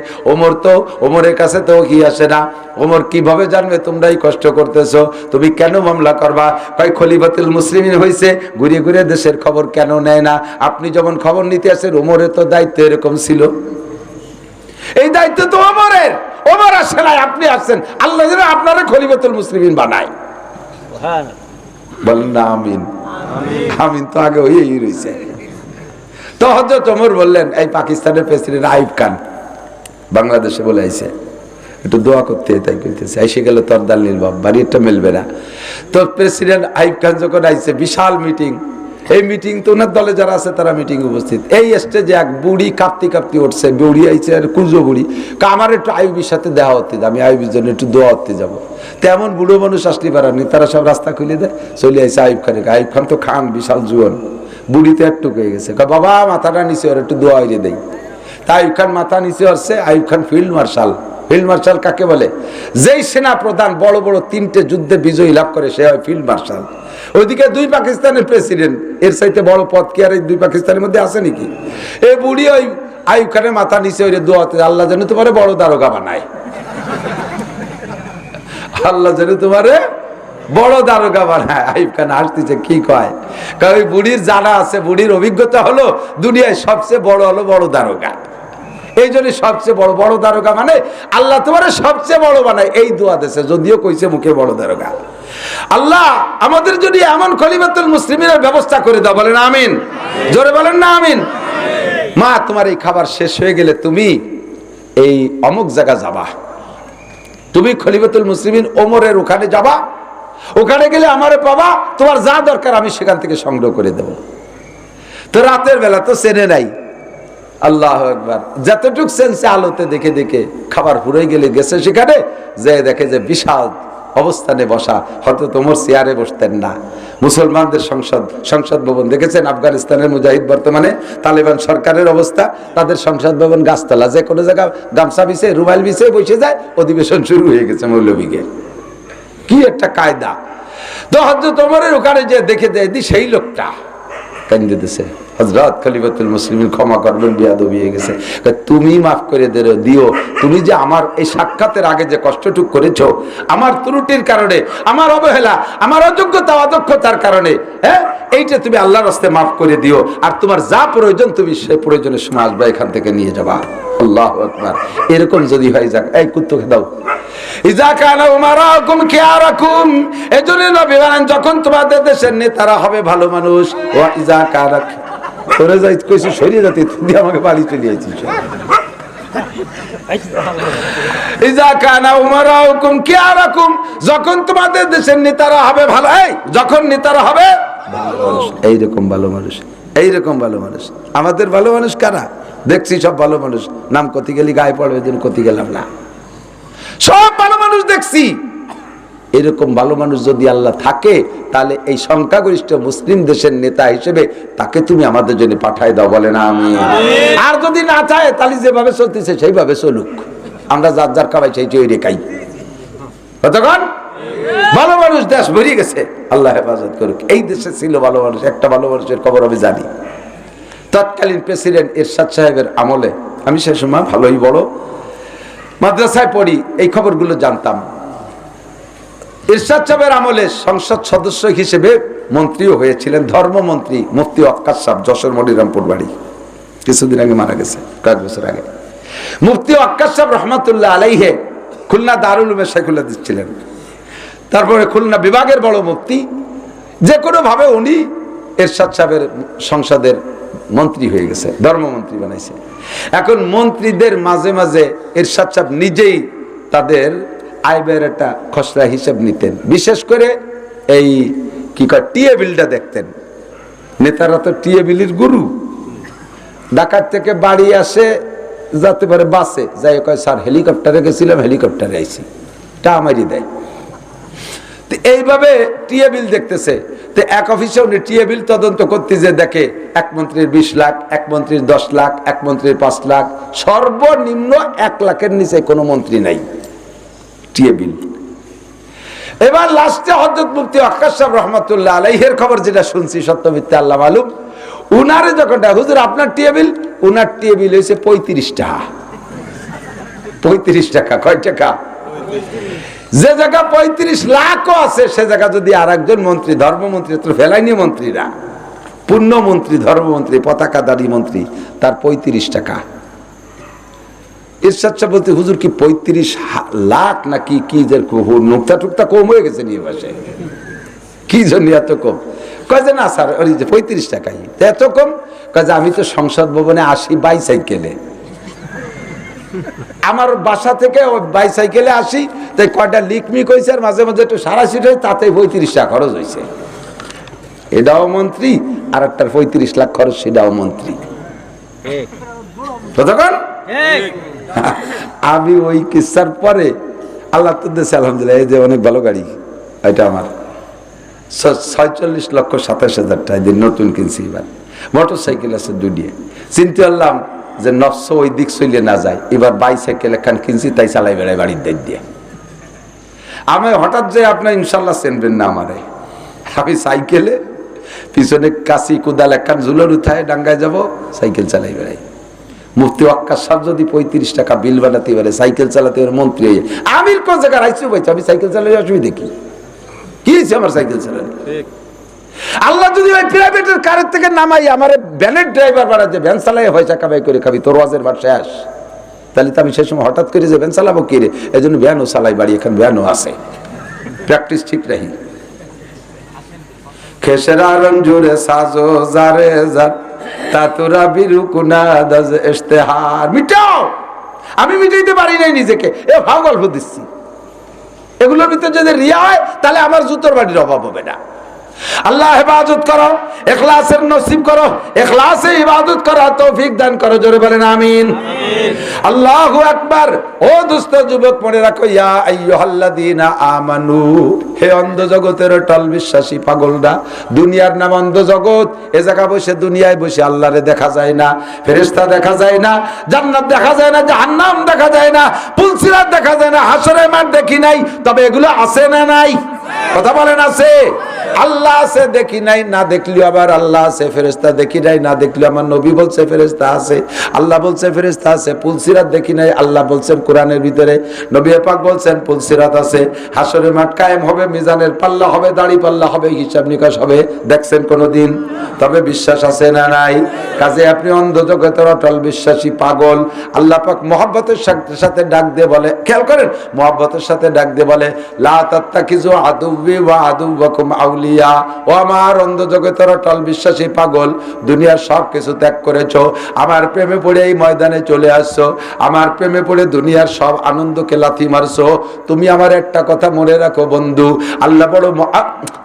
ওমরের কাছে তো কি আসে না, ওমর কিভাবে জানবে তোমরাই কষ্ট করতেছো? তুমি কেন মামলা করবা? কয় খলিফাতুল মুসলিমিন হইছে, ঘুরে ঘুরে দেশের খবর কেন নেয় না? আপনি যেমন খবর নিতে আসেন, ওমরের তো দায়িত্ব এরকম ছিল। এই দায়িত্ব তো ওমরের, ওমর আসে নাই, আপনি আসছেন। আল্লাহ যেন আপনারা খলিফাতুল মুসলিমিন বানায়। বলেন না আমিন। আমিন তো আগে হয়েই রয়েছে। তো হযরত ওমর বললেন, এই পাকিস্তানের প্রেসিডেন্ট আইয়ুব খান বাংলাদেশে বলে আইছে, একটু দোয়া করতে, তাই কইতেছে। এসে গেল তরদাল নীল বাপ, বাড়িটা মিলবে না। তো প্রেসিডেন্ট আইয়ুব খান যখন আইছে, বিশাল মিটিং। এই মিটিং তো ওনার দলে যারা আছে তারা মিটিং উপস্থিত। এই স্টেজে এক বুড়ি কাঁপতে কাঁপতে উঠছে, বুড়ি আইছে, আর কুজো বুড়ি, আমার একটু আইয়ুবের সাথে দেখা হতে, আমি আইয়ুবের জন্য একটু দোয়া হতে যাবো। তেমন বুড়ো মানুষ আসতে পারেনি, তারা সব রাস্তা খুলে দেয়, চলে আইছে আইয়ুব খানে। আইয়ুব খান তো খান, বিশাল জুয়ান, বুড়িতে একটু হয়ে গেছে। বাবা মাথাটা নিচে ওর একটু দোয়া হইরে দেয়। তা আইয়ুব খান মাথা নিচে আসছে। Ayub Khan field marshal. Field marshal কাকে বলে? যেই সেনা প্রধান বড় বড় 3টে যুদ্ধে বিজয়ী লাভ করে, সে হয় ফিল্ড মার্শাল। ওইদিকে 2 পাকিস্তানের প্রেসিডেন্ট, এর চাইতে বড় পদ কি আর এই 2 পাকিস্তানের মধ্যে আছে নাকি? এই বুড়ি ওই আইয়ুব খানের মাথা নিচে ওই দোয়াতে, আল্লাহ যেন তোমার বড় দারোগা বানায়। আল্লাহ যেন তোমারে বড় দারোগা বানায়। আইব খান আসতেছে, কি কয়? কারণ ওই বুড়ির জানা আছে, বুড়ির অভিজ্ঞতা হলো দুনিয়ায় সবচেয়ে বড় হলো বড় দারোগা। এই জন্য সবচেয়ে বড় বড় দারোগা মানে আল্লাহ তোমার সবচেয়ে বড় বানায়, এই দোয়া দেশে, যদিও কইছে মুখে বড় দারোগা। আল্লাহ আমাদের যদি এমন খলিফাতুল মুসলিমিনের ব্যবস্থা করে দাও, বলেন আমিন। জোরে বলেন না আমিন। মা তোমার এই খাবার শেষ হয়ে গেলে তুমি এই অমুক জায়গা যাবা, তুমি খলিফাতুল মুসলিমিন ওমরের ওখানে যাবা, ওখানে গেলে আমারে পাবা, তোমার যা দরকার আমি সেখান থেকে সংগ্রহ করে দেব। তো রাতের বেলা তো চেনে নাই, আল্লাহ আকবার, যতটুক সেন্সে আলোতে দেখে দেখে খাবার ফুরাই গেলে গেছে সেখানে, যে দেখে যে বিশাল অবস্থানে বসা, হয়তো তোমার চেয়ারে বসতেন না। মুসলমানদের সংসদ ভবন দেখেছেন? আফগানিস্তানের মুজাহিদ বর্তমানে তালেবান সরকারের অবস্থা, তাদের সংসদ ভবন গাছতলা, যে কোনো জায়গা গামছা বিছে রুমাল বিছে বসে যায়, অধিবেশন শুরু হয়ে গেছে মৌলবীকে। কি একটা কায়দা! তো হযরত ওমরের ওখানে যে দেখে দেয় সেই লোকটা কান্দে দিছে, হযরত খলিফাতুল মুসলিমিন ক্ষমা করবেন, বেয়াদবি হয়ে গেছে, তুমি মাফ করে দিও, তুমি যে আমার এই সাক্ষাতের আগে যে কষ্টটুক করেছো, আমার ত্রুটির কারণে, আমার অবহেলা, আমার অযোগ্যতা অদক্ষতার কারণে, হ্যাঁ, এইটা তুমি আল্লাহর রাস্তায় মাফ করে দিও, আর তোমার যা প্রয়োজন তুমি সেই প্রয়োজনের সময় আসবা, এখান থেকে নিয়ে যাবা। আল্লাহু আকবার। এরকম যদি হয়, যাক এই কুত্তকে দাও, ইজা কানা উমারাকুম খিয়ারাকুম, এজন্য নবী বলেন যখন তোমাদের দেশের নেতারা হবে ভালো মানুষ, ওয়া ইজা কানা, তোরে যাই কইছি সরিয়ে যাতে, তুই আমাকে বাড়ি চলে আইছিস। ইজা কানা উমারাকুম খিয়ারাকুম, যখন তোমাদের দেশের নেতারা হবে ভালো, এই যখন নেতারা হবে ভালো মানুষ, এইরকম ভালো মানুষ, এইরকম ভালো মানুষ। আমাদের ভালো মানুষ কারা? দেখছি সব ভালো মানুষ, নাম কতি গেলি গায়ে পড়বে, দিন কতি গেলাম না, সব ভালো মানুষ দেখছি। এরকম ভালো মানুষ যদি আল্লাহ থাকে, তাহলে এই সংখ্যাগরিষ্ঠ মুসলিম দেশের নেতা হিসেবে তাকে তুমি আমাদের জন্য পাঠায় দাও, বলে না আমি। আর যদি না চায়, তাহলে যেভাবে চলতেছে সেইভাবে চলুক, আমরা যার যার খাবাই সেই চৈরে খাই। কতক্ষণ ভালো মানুষ দেশ ভরিয়ে গেছে, আল্লাহ হেফাজত করুক। এই দেশে ছিল ভালো মানুষ, একটা ভালো মানুষের খবর আমি জানি। তৎকালীন প্রেসিডেন্ট এরশাদ সাহেবের আমলে, আমি সে সময় ভালোই বড় মাদ্রাসায় পড়ি, এই খবরগুলো জানতাম। এরশাদ সাহেবের আমলে সংসদ সদস্য হিসেবে মন্ত্রীও হয়েছিলেন, ধর্মমন্ত্রী মুফতি ওয়াক্কাস সাহেব, যশোর মনিরামপুর বাড়ি, কিছুদিন আগে মারা গেছে, কয়েক বছর আগে। মুফতি ওয়াক্কাস সাহেব রহমাতুল্লাহ আলাইহে খুলনা দারুল উলুমে শাইখুল্লাহ ছিলেন, তারপরে খুলনা বিভাগের বড় মুফতি। যে কোনো ভাবে উনি এরশাদ সাহেবের সংসদের মন্ত্রী হয়ে গেছে, ধর্মমন্ত্রী বানাইছে। এখন মন্ত্রীদের মাঝে মাঝে এরশাদ সাহেব নিজেই তাদের আয় ব্যয়ের একটা খসড়া হিসেব নিতেন, বিশেষ করে এই কি কয় টিএ বিলটা দেখতেন। নেতারা তো টিএ বিলির গুরু, ঢাকার থেকে বাড়ি আসে যাতে পারে বাসে যাই, কয় স্যার হেলিকপ্টারে গেছিলাম, হেলিকপ্টারে আইছি, টা আমারই দেয়। এইভাবে টিএ বিল দেখতেছে। তো এক অফিসে উনি টিএ বিল তদন্ত করতে যে দেখে এক মন্ত্রীর 20 লাখ, এক মন্ত্রীর 10 লাখ, এক মন্ত্রীর 5 লাখ, সর্বনিম্ন 1 লাখের নিচে কোনো মন্ত্রী নাই টিএ বিল। এবার লাস্টে হযরত মুফতি ওয়াক্কাস সাহেব রহমাতুল্লাহ আলাইহির খবর যেটা শুনছি, সত্য মিথ্যা আল্লাহ মালুম, উনারে যখন হুজুর আপনার টিএ বিল, উনার টিএ বিল হয়েছে 35 টাকা। 35 টাকা, কয় টাকা? যে জায়গা 35 লাখও আছে, সে জায়গা যদি আর একজন মন্ত্রী, ধর্মমন্ত্রী, তো ফেলাইনি মন্ত্রীরা, পূর্ণ মন্ত্রী, ধর্মমন্ত্রী, পতাকাধারী মন্ত্রী, তার 35 টাকা। এরশাদ সাহেব বলতে, হুজুর কি 35 লাখ নাকি কি, যে নুক্তা টুকতা কম হয়ে গেছে নিয়ে বসে, কি জন্য এত কম? কয় যে না স্যার, ওই যে 35 টাকাই এত কম। কয় যে আমি তো সংসদ ভবনে আসি বাইসাইকেলে, আমার বাসা থেকে বাইসাইকেলে আসি, তাই কয়টা লিকমিক হয়েছে, আর মাঝে মাঝে একটু সারা সিট হয়, তাতে 35 টাকা খরচ হয়েছে। এটাও মন্ত্রী, আর একটার 35 লাখ খরচ, সেটাও মন্ত্রী। ততক্ষণ আমি ওই কিস্সার পরে আল্লাহ তো দেশে আলহামদুলিল্লাহ, এই যে অনেক ভালো গাড়ি, এটা আমার 46,27,000 টাকা দিয়ে নতুন কিনছি। এবার মোটর সাইকেল আছে 2টি। চিন্তা করলাম যে নফস ওই দিক চলে না যায়, এবার বাইসাইকেল একখান কিনছি, তাই চালাই বেড়াই বাড়ির দায়িত্ব দিয়ে। আমি হঠাৎ যে আপনার ইনশাল্লাহ চেনবেন না আমারে, আমি সাইকেলে পিছনে কাশি কুদাল একখান ঝুলোর উঠায় ডাঙ্গায় যাব, সাইকেল চালাই বেড়াই। মুফতি ওয়াক্কাস সাহেব যদি 35 টাকা বিল বানাতে পারে, সাইকেল চালাতে পারে মন্ত্রী হয়ে, আমির কোন জায়গায় রাইছি ভাই, আমি সাইকেল চালাই অসুবিধা কি হয়েছে আমার সাইকেল চালানো? আল্লাহ যদি ওই প্রাইভেটের কারের থেকে নামাই আমার ভ্যানের ড্রাইভার বাড়াতে, ভ্যান চালাই পয়সা কামাই করে খাবি, তোর ওয়াজের বার শেষ, তাহলে তো আমি সেই সময় হঠাৎ করে যে ভ্যান চালাবো কি রে, এই জন্য ভ্যানও চালাই বাড়ি, এখানে ভ্যানও আছে, প্র্যাকটিস ঠিক রাখি। খেসরা রঞ্জুরে সাজো জারে জার তাতুরা বিরুকুনা দাজ ইশতেহার, মিটাও। আমি মিটাইতে পারি নাই নিজেকে, এ ভাও গল্প দিচ্ছি। এগুলোর ভিতরে যদি রিয়া হয় তাহলে আমার জুতোর বাড়ির অভাব হবে না। আল্লাহ ইবাদত করো, ইখলাসের নসিব করো, ইখলাসে ইবাদত করার তৌফিক দান করো, জোরে বলেন আমিন। আল্লাহু আকবার। ও দোস্ত যুবক, মনে রাখো, ইয়া আইয়ুহাল্লাযীনা আমানু, হে অন্ধ জগতের টল বিশ্বাসী পাগলরা, দুনিয়ার নাম অন্ধ জগৎ। এ জায়গা বসে দুনিয়ায় বসে আল্লাহরে দেখা যায় না, ফেরেশতা দেখা যায় না, জান্নাত দেখা যায় না, জাহান্নাম দেখা যায় না, পুলসিরাত দেখা যায় না, হাসরের মাঠ দেখি নাই, তবে এগুলো আছে না নাই? কথা বলেন আছে? আল্লাহ আছে, দেখি নাই, না দেখলেও আবার আল্লাহ আছে। ফেরেশতা দেখি নাই, না দেখলেও আমার নবী বলছে ফেরেশতা আছে, আল্লাহ বলছে ফেরেশতা আছে। পুলসিরাত দেখি নাই, আল্লাহ বলছেন কোরআনের ভিতরে, নবী পাক বলছেন পুলসিরাত আছে। হাসরের মাঠ কায়েম হবে, মিজানের পাল্লা হবে, দাড়ি পাল্লা হবে, হিসাব নিকাশ হবে, দেখছেন কোনদিন? তবে বিশ্বাস আছে না নাই? কাজে আপনি অন্ধ জগতের অটল বিশ্বাসী পাগল। আল্লাহ পাক মহব্বতের সাথে ডাক দিয়ে বলে, খেয়াল করেন, মহব্বতের সাথে ডাক দিয়ে বলে, লা তাত্তাকিজু আদুব্বি ওয়া আদুব্বাকুম আউলিয়া। ও আমার অন্ধ জগতের অটল বিশ্বাসী পাগল, দুনিয়ার সব কিছু ত্যাগ করেছো, আমার প্রেমে পড়ে এই ময়দানে চলে আসছো, আমার প্রেমে পড়ে দুনিয়ার সব আনন্দকে লাথি মারছো। তুমি আমার একটা কথা মনে রাখো বন্ধু, আল্লাহ বড়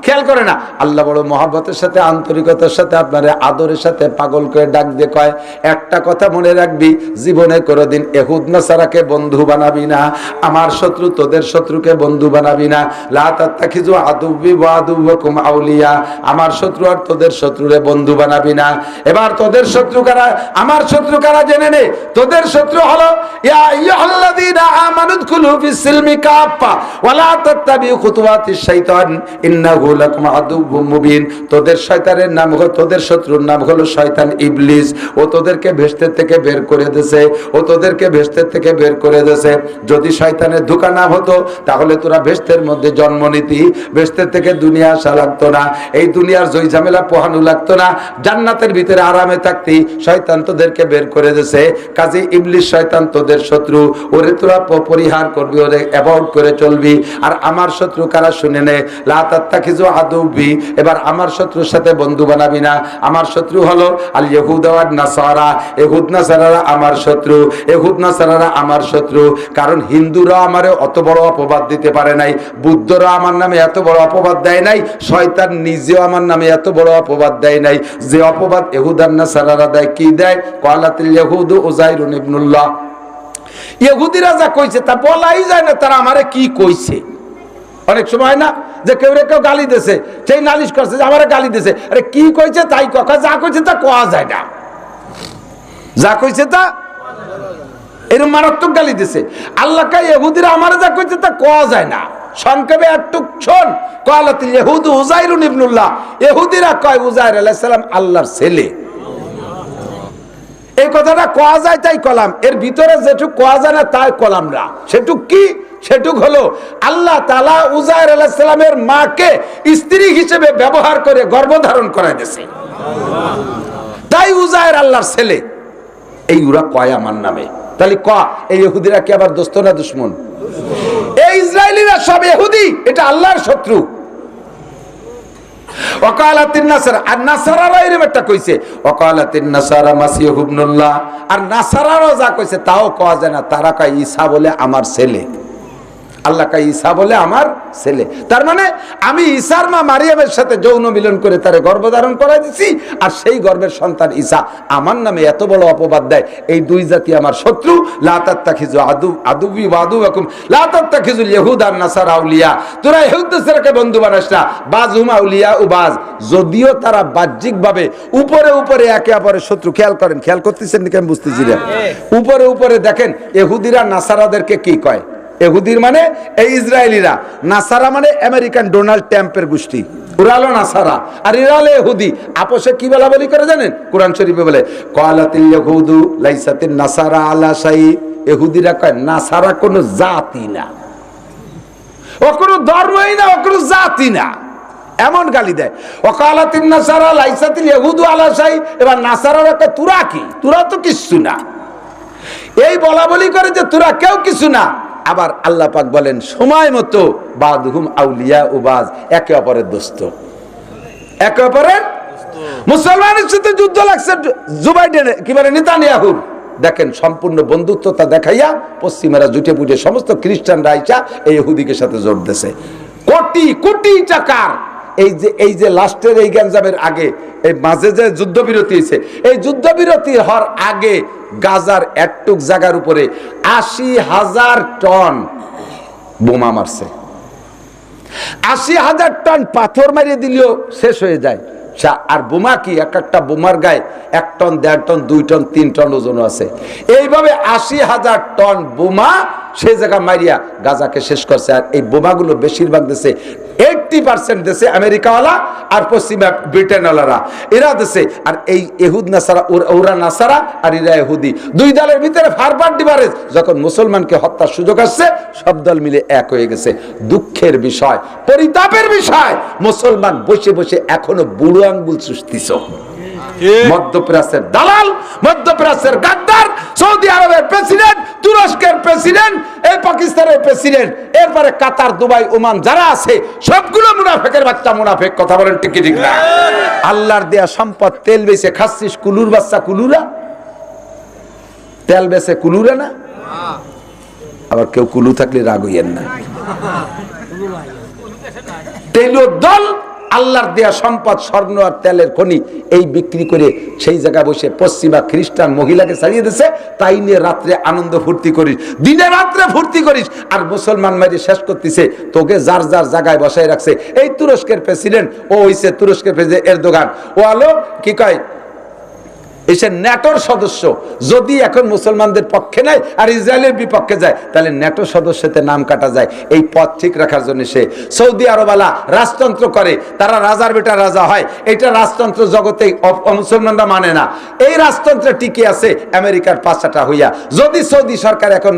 খেয়াল করে না, আল্লাহ বড় মহব্বতের সাথে আন্তরিকতার সাথে আপনারে আদরের সাথে পাগল করে ডাক দিয়ে কয়, একটা কথা মনে রাখবি, জীবনে কোনোদিন ইহুদ নাসারাকে বন্ধু বানাবি না, আমার শত্রু তোদের শত্রুকে বন্ধু বানাবি না। লা তাত্তাখিযু আদুব্বি ওয়া আদুব্বাকুম আউলিয়া, আমার শত্রু আর তোদের শত্রুরে বন্ধু বানাবি না। এবার তোদের শত্রু কারা, আমার শত্রু কারা জেনে নে। তোদের শত্রু হলো ইয়া আইয়ুহাল্লাযীনা আমানু দুখুলু ফিস-সিলমি কাফা ওয়া লা তাত্তাবিউ খুতুওয়াতিশ শাইতান ইন্নাহু লাকুম আদুউম মুবিন। তোদের শয়তানের নাম হলো, তোদের শত্রুর নাম হলো শয়তান ইবলিস। ও তোদেরকে ভেস্তের থেকে বের করে দিয়েছে, ও তোদেরকে ভেস্তের থেকে বের করে দিয়েছে। যদি শয়তানের ধোঁকা না হতো তাহলে তোরা ভেস্তের মধ্যে জন্ম নিতি, ভেস্তের থেকে দুনিয়া আসা লাগতো না, এই দুনিয়ার জয় ঝামেলা পোহানো লাগতো না, জান্নাতের ভিতরে আরামে থাকতি। শয়তান তোদেরকে বের করে দিয়েছে, কাজে ইবলিস শয়তান তোদের শত্রু, ওরে তোরা পরিহার করবি, ওরে অ্যাভয়েড করে চলবি। আর আমার শত্রু কারা শুনে নে, লা তাত্তাখিযু আদুব্বি, এবার আমার শত্রুর সাথে বন্ধু বানাবি না। আমার শত্রু হলো আল ইহুদ ওয়ান নাসারা, ইহুদ নাসারারা আমার শত্রু, ইহুদ নাসারারা আমার শত্রু। কারণ হিন্দুরা আমারে অত বড় অপবাদ দিতে পারে নাই, বুদ্ধরা আমার নামে এত বড় অপবাদ দেয় নাই, শয়তান নিজেও আমার নামে এত বড় অপবাদ দেয় নাই। যে অপবাদ ইহুদ আর নাসারারা দেয়, কি দেয়? ক্বালাতিল ইহুদু উযাইরুন ইবনুল্লাহ। ইহুদিরা যা কইছে তা বলাই যায় না, তারা আমারে কি কইছে। অনেক সময় না যে কেউ কেউ গালি দিয়েছে, সেই নালিশ করছে যে আমারে গালি দিয়েছে, আরে কি কইছে তাই কথা, যা কইছে তা কোয়া যায় না, যা কইছে তা এরকম মারাত্মক গালি দিয়েছে। আল্লাহ কা ইহুদিরা আমারে যা কইছে তা কোয়া যায় না। সংক্ষেপে একটু শোন, ক্বালাতিল ইহুদু উযাইরুন ইবনুল্লাহ, ইহুদিরা কয় উযাইর আলাইহিস সালাম আল্লাহর ছেলে। এই কথাটা কোয়া যায় তাই কলাম, এর ভিতরে যেটুক কোয়া যায় না তাই কলাম না। সেটুক কি? সেটুক হলো আল্লাহ তাআলা উযাইর আলাইহিস সালামের মাকে স্ত্রী হিসেবে ব্যবহার করে গর্ভধারণ করায় দিয়েছে, তাই উযাইর আল্লাহর ছেলে। এই ওরা কয় আমার নামে, তাহলে এই ইহুদিরা কি আবার দোস্ত না দুশমন? এই ইসরায়েলিরা সব ইহুদি, এটা আল্লাহর শত্রু। ওয়াকালাতিন নাসারা, আর নাসারারা এরকম একটা কইছে, ওয়াকালাতিন নাসারা মাসিহ ইবনুল্লাহ, আর নাসারারাও যা কইছে তাও কোয়া যায় না। তারা কয় ঈসা বলে আমার ছেলে, আল্লাহ কয় ঈসা বলে আমার ছেলে। তার মানে আমি ঈসার মা মারিয়ামের সাথে যৌন মিলন করে তারে গর্ভধারণ করাই দিছি, আর সেই গর্ভের সন্তান ঈসা আমার নামে এত বড় অপবাদ দেয়। এই দুই জাতি আমার শত্রু। লা তাত্তাখিযু আদুব্বি ওয়া আদুব্বাকুম লা তাত্তাখিযুল ইহুদা ওয়ান নাসারা আউলিয়া। তোরা ইহুদ নাসারাকে বন্ধু বানাস না, বাযহুম আউলিয়া ও বায, যদিও তারা বাহ্যিকভাবে উপরে উপরে একে অপরের শত্রু। খেয়াল করেন, খেয়াল করতেছেন নাকি আমি বুঝতেছি না। উপরে উপরে দেখেন ইহুদিরা নাসারাদেরকে কি কয়? এহুদির মানে এই ইসরায়েলিরা, নাসারা মানে আমেরিকান ডোনাল্ড ট্রাম্পের গোষ্ঠী, ওরা হলো নাসারা আর এরা হলো এহুদি। আপোষে কি বলা বলি করে জানেন? কোরআন শরীফে বলে ক্বালাতিল ইয়াহুদু লাইসাতিন নাসারা আলা শাই, এহুদিরা কয় নাসারা কোনো জাতি না, ও কোনো ধর্মই না, ও কোনো জাতি না, এমন গালি দেয়। ওয়াকালাতিন নাসারা লাইসাতিল ইয়াহুদু আলা শাই, এবার নাসারারা কয় তোরা কি, তোরা তো কিছু না, এই বলা বলি করে যে তোরা কেউ কিছু না। আবার আল্লাহ পাক বলেন সময় মতো বাদহুম আউলিয়া উবাজ, একে অপরের দোস্ত, একে অপরের। মুসলমানের সাথে যুদ্ধ লাগছে জো বাইডেনের, কি বলে নেতানিয়াহুর, দেখেন সম্পূর্ণ বন্ধুত্বতা দেখাইয়া পশ্চিমারা জুটে পুটে সমস্ত খ্রিস্টানরা আইসা এই ইহুদিকে সাথে জোর দিয়েছে। কোটি কোটি টাকার এই যে লাস্টের এই গ্যাঞ্জামের আগে এই মাঝে যে যুদ্ধবিরতি হয়েছে, এই যুদ্ধবিরতি হওয়ার আগে গাজার একটুক জায়গার উপরে ৮০,০০০ টন বোমা মারছে। ৮০,০০০ টন পাথর মারিয়ে দিলেও শেষ হয়ে যায়। আর বোমা কি, এক একটা বোমার গায়ে ১ টন ১.৫ টন ২ টন ৩ টন ওজন আছে। এইভাবে ৮০,০০০ টন বোমা সেই জায়গা মারিয়া গাজাকে শেষ করছে। আর এই বোমাগুলো বেশিরভাগ দেশে 80% দেশে আমেরিকাওয়ালা আর পশ্চিমা ব্রিটেনওয়ালারা, এরা দেশে। আর এই এহুদ নাসারা, ওরা নাসারা আর এরা এহুদি, দুই দলের ভিতরে ফারবার ডিফারেন্স। যখন মুসলমানকে হত্যার সুযোগ আসছে সব দল মিলে এক হয়ে গেছে। দুঃখের বিষয়, পরিতাপের বিষয়, মুসলমান বসে বসে এখনো বুড়ো আঙ্গুল চুষতিছ। মধ্যপ্রাচ্যের দালাল, মধ্যপ্রাচ্যের গাদ্দার, সৌদি আরবের প্রেসিডেন্ট, তুরস্কের প্রেসিডেন্ট, এই পাকিস্তানের প্রেসিডেন্ট, এরপরে কাতার, দুবাই, ওমান যারা আছে সবগুলো মুনাফিকের বাচ্চা, মুনাফিক। কথা বলেন ঠিক কি ঠিক না? আল্লাহর দেয়া সম্পদ, তেল বেচে খাচ্ছিস, কুলুর বাচ্চা কুলুরা, তেল বেচে কুলুরা না। আবার কেউ কুলু থাকলে রাগ হইয়েন না, তেলুর দল আল্লাহর দেয়া সম্পদ, স্বর্ণ আর তেলের খনি, এই বিক্রি করে সেই জায়গায় বসে পশ্চিমা খ্রিস্টান মহিলাকে ছাড়িয়ে দিছে। তাই নিয়ে রাত্রে আনন্দ ফুর্তি করিস, দিনে রাত্রে ফুর্তি করিস, আর মুসলমান মারি শেষ করতেছে। তোকে যার যার জায়গায় বসায় রাখছে। এই তুরস্কের প্রেসিডেন্ট, ও হইছে তুরস্কের প্রেসিডেন্ট এরদোগান, ও আলো কি কয়, এসে ন্যাটোর সদস্য। যদি এখন মুসলমানদের পক্ষে নাই আর ইসরায়েলের বিপক্ষে যায়, তাহলে ন্যাটো সদস্যতে নাম কাটা যায়। এই পথ ঠিক রাখার জন্য সে সৌদি আরবালা রাজতন্ত্র করে, তারা রাজার বেটা রাজা হয়। এটা রাজতন্ত্র জগতে মুসলমানরা মানে না। এই রাজতন্ত্রে টিকে আছে আমেরিকার পাশাটা হইয়া। যদি সৌদি সরকার এখন